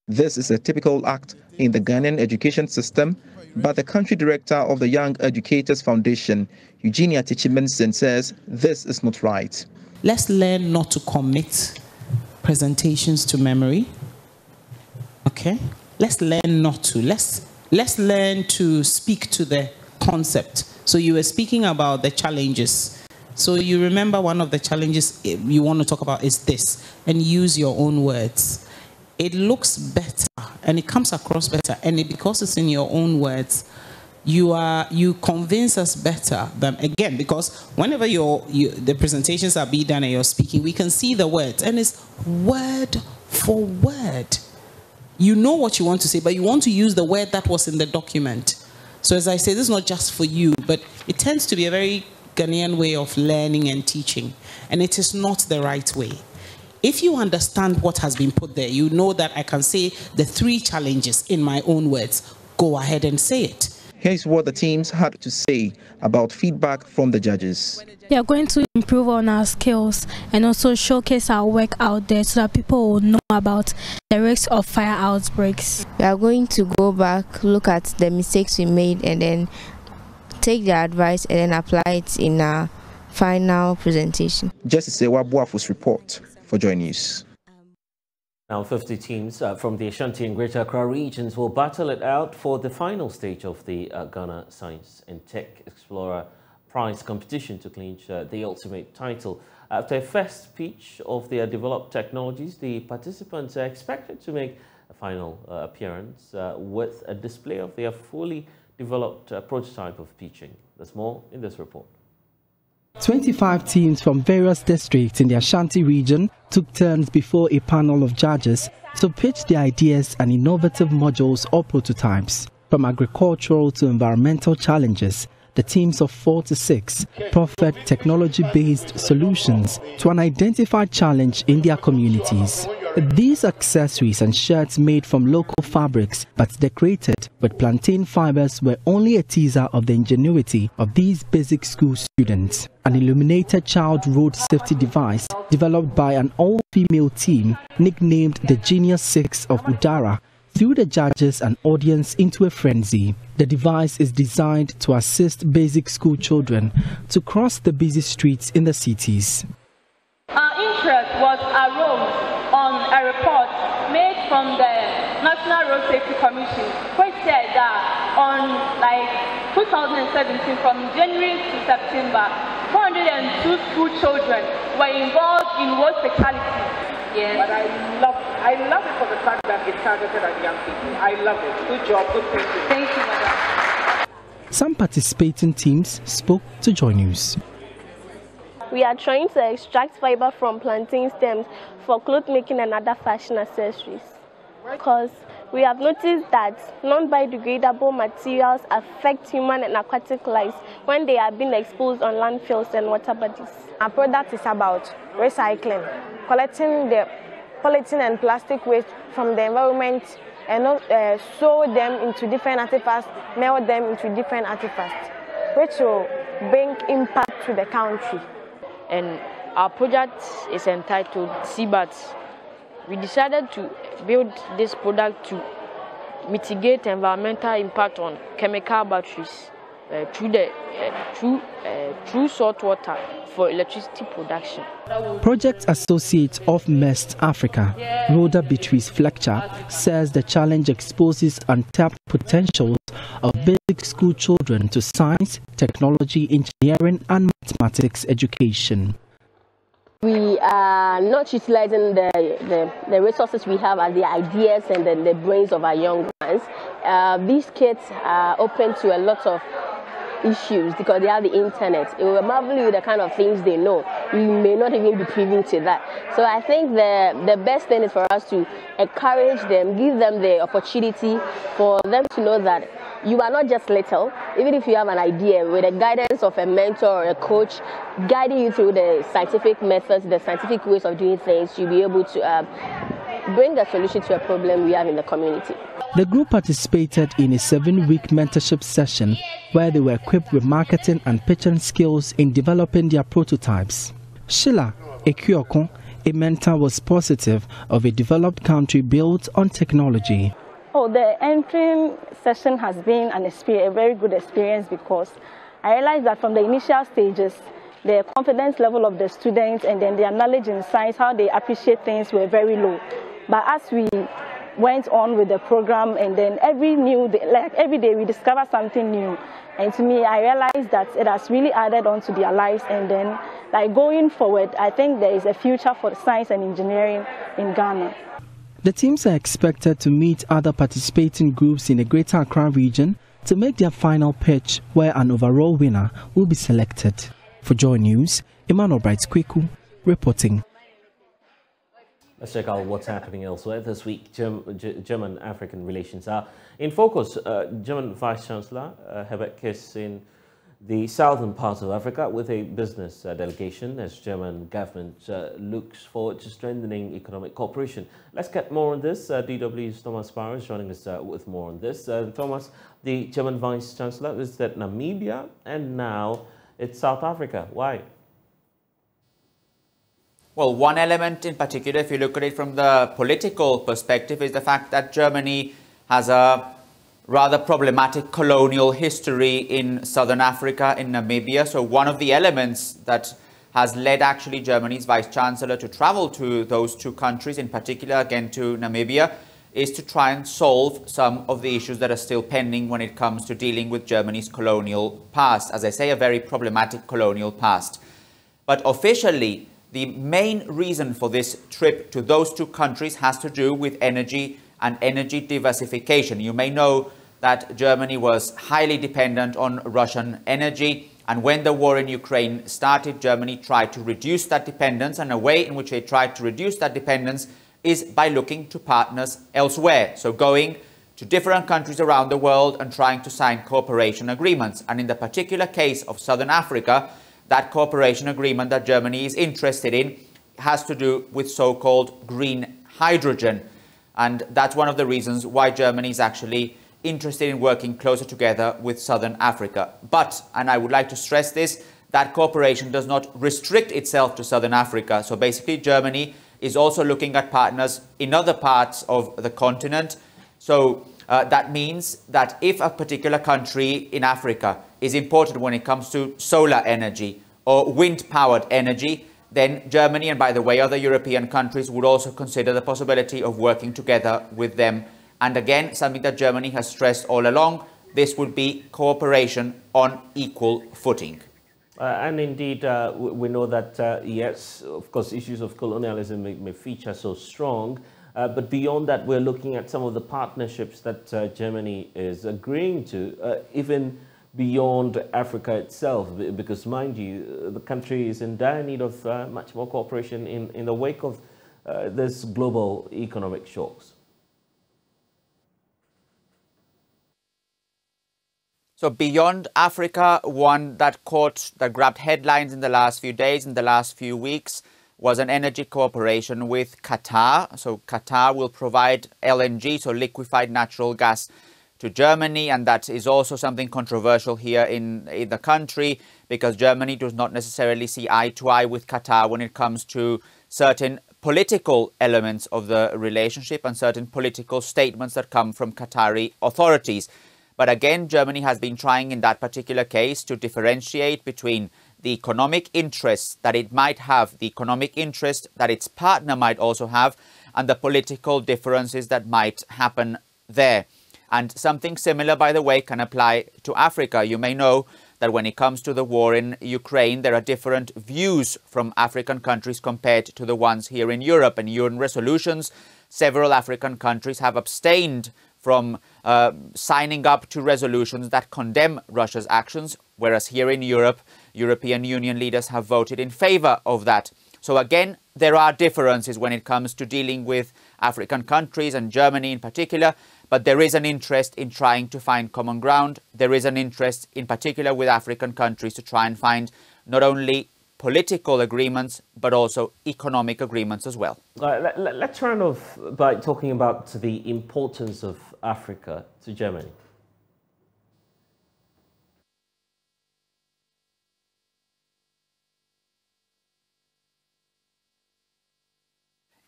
S2: This is a typical act in the Ghanaian education system, but the country director of the Young Educators Foundation, Eugenia Tichimensen, says this is not right.
S4: Let's learn not to commit presentations to memory. Okay? Let's learn not to. Let's learn to speak to the concept. So you were speaking about the challenges. So you remember one of the challenges you want to talk about is this, and use your own words. It looks better and it comes across better. And because it's in your own words, you convince us better than, again, because whenever the presentations are being done and you're speaking, we can see the words, and it's word for word. You know what you want to say, but you want to use the word that was in the document. So as I say, this is not just for you, but it tends to be a very Ghanaian way of learning and teaching, and it is not the right way. If you understand what has been put there, you know that I can say the 3 challenges in my own words. Go ahead and say it.
S2: Here's what the teams had to say about feedback from the judges.
S5: We are going to improve on our skills and also showcase our work out there so that people will know about the risks of fire outbreaks.
S6: We are going to go back, look at the mistakes we made, and then take the advice and then apply it in our final presentation.
S2: Justice Ewa Boafo's report for JoyNews.
S1: Now 50 teams from the Ashanti and Greater Accra regions will battle it out for the final stage of the Ghana Science and Tech Explorer Prize competition to clinch the ultimate title. After a first pitch of their developed technologies, the participants are expected to make a final appearance with a display of their fully developed prototype of pitching. There's more in this report.
S7: 25 teams from various districts in the Ashanti region took turns before a panel of judges to pitch their ideas and innovative modules or prototypes. From agricultural to environmental challenges, the teams of 4 to 6 proffered technology-based solutions to an identified challenge in their communities. These accessories and shirts made from local fabrics but decorated with plantain fibers were only a teaser of the ingenuity of these basic school students. An illuminated child road safety device developed by an all-female team nicknamed the Genius 6 of Udara threw the judges and audience into a frenzy. The device is designed to assist basic school children to cross the busy streets in the cities.
S24: Our interest was aroused on a report made from the National Road Safety Commission, which said that on 2017, from January to September, 402 school children were involved in road fatalities. Yes.
S25: But I love it for the fact that it's targeted at young people. I love it. Good job, good thinking.
S24: Thank you, madam.
S7: Some participating teams spoke to JoyNews.
S26: We are trying to extract fiber from plantain stems for cloth making and other fashion accessories. Because we have noticed that non-biodegradable materials affect human and aquatic lives when they are being exposed on landfills and water bodies.
S27: Our product is about recycling, collecting the polythene and plastic waste from the environment and sew them into different artifacts, melt them into different artifacts, which will bring impact to the country.
S28: And our project is entitled Seabats. We decided to build this product to mitigate environmental impact on chemical batteries through salt water for electricity production.
S7: Project Associate of MEST Africa, Rhoda Beatrice Fletcher, says the challenge exposes untapped potentials of basic school children to science, technology, engineering and mathematics education.
S26: We are not utilizing the resources we have as the ideas and the brains of our young ones. These kids are open to a lot of issues because they have the internet. It will marvel you the kind of things they know. We may not even be privy to that. So I think the best thing is for us to encourage them, give them the opportunity for them to know that you are not just little. Even if you have an idea, with the guidance of a mentor or a coach guiding you through the scientific methods, the scientific ways of doing things, you'll be able to bring a solution to a problem we have in the community.
S7: The group participated in a 7-week mentorship session where they were equipped with marketing and pitching skills in developing their prototypes. Sheila Ekuokon, a mentor, was positive of a developed country built on technology.
S27: The entering session has been a very good experience because I realized that from the initial stages, the confidence level of the students and then their knowledge in science, how they appreciate things were very low. But as we went on with the program and then every day we discover something new. And to me, I realized that it has really added on to their lives. And then going forward, I think there is a future for science and engineering in Ghana.
S7: The teams are expected to meet other participating groups in the Greater Accra region to make their final pitch, where an overall winner will be selected. For Joy News, Emmanuel Bright-Kweku reporting.
S1: Let's check out what's happening elsewhere this week. German-African relations are in focus. German Vice-Chancellor Herbert Kiss in the southern part of Africa with a business delegation as German government looks forward to strengthening economic cooperation. Let's get more on this. DW's Thomas Barrow is joining us with more on this. Thomas, the German Vice-Chancellor visited Namibia and now it's South Africa. Why?
S8: Well, one element in particular, if you look at it from the political perspective, is the fact that Germany has a rather problematic colonial history in southern Africa, in Namibia. So one of the elements that has led actually Germany's Vice-Chancellor to travel to those two countries, in particular again to Namibia, is to try and solve some of the issues that are still pending when it comes to dealing with Germany's colonial past. As I say, a very problematic colonial past. But officially, the main reason for this trip to those two countries has to do with energy and energy diversification. You may know that Germany was highly dependent on Russian energy, and when the war in Ukraine started, Germany tried to reduce that dependence, and a way in which they tried to reduce that dependence is by looking to partners elsewhere. So going to different countries around the world and trying to sign cooperation agreements. And in the particular case of Southern Africa, that cooperation agreement that Germany is interested in has to do with so-called green hydrogen. And that's one of the reasons why Germany is actually interested in working closer together with Southern Africa. But, and I would like to stress this, that cooperation does not restrict itself to Southern Africa. So basically, Germany is also looking at partners in other parts of the continent. So that means that if a particular country in Africa is important when it comes to solar energy or wind-powered energy, then Germany, and by the way, other European countries would also consider the possibility of working together with them. And again, something that Germany has stressed all along, this would be cooperation on equal footing.
S1: And indeed, we know that, yes, of course, issues of colonialism may feature so strong. But beyond that, we're looking at some of the partnerships that Germany is agreeing to, even beyond Africa itself, because, mind you, the country is in dire need of much more cooperation in the wake of this global economic shocks.
S8: So beyond Africa, one that grabbed headlines in the last few days, in the last few weeks, was an energy cooperation with Qatar. So Qatar will provide LNG, so liquefied natural gas, to Germany, and that is also something controversial here in the country, because Germany does not necessarily see eye to eye with Qatar when it comes to certain political elements of the relationship and certain political statements that come from Qatari authorities. But again, Germany has been trying in that particular case to differentiate between the economic interests that it might have, the economic interest that its partner might also have, and the political differences that might happen there. And something similar, by the way, can apply to Africa. You may know that when it comes to the war in Ukraine, there are different views from African countries compared to the ones here in Europe. And UN resolutions, several African countries have abstained from signing up to resolutions that condemn Russia's actions, whereas here in Europe, European Union leaders have voted in favor of that. So again, there are differences when it comes to dealing with African countries and Germany in particular, but there is an interest in trying to find common ground. There is an interest in particular with African countries to try and find not only political agreements, but also economic agreements as well.
S1: Let's round off by talking about the importance of Africa to Germany.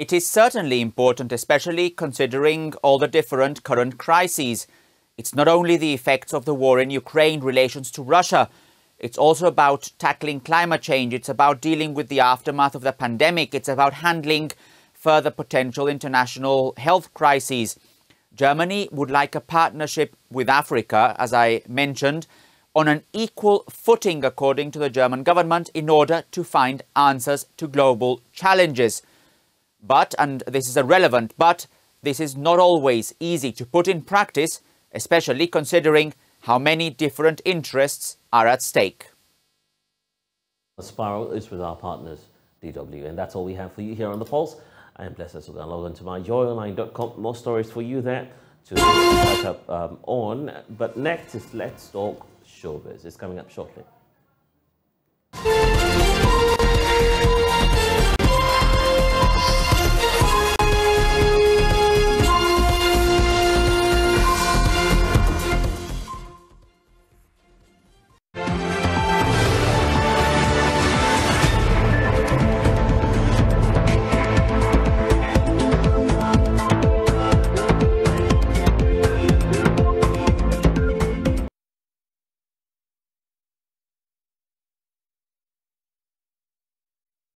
S8: It is certainly important, especially considering all the different current crises. It's not only the effects of the war in Ukraine, relations to Russia. It's also about tackling climate change. It's about dealing with the aftermath of the pandemic. It's about handling further potential international health crises. Germany would like a partnership with Africa, as I mentioned, on an equal footing, according to the German government, in order to find answers to global challenges. But, and this is a relevant but, this is not always easy to put in practice, especially considering how many different interests are at stake.
S1: Spiral is with our partners, DW, and that's all we have for you here on The Pulse. I am blessed Sogah. Log on to myjoyonline.com. More stories for you there to catch up on. But next is Let's Talk Showbiz. It's coming up shortly.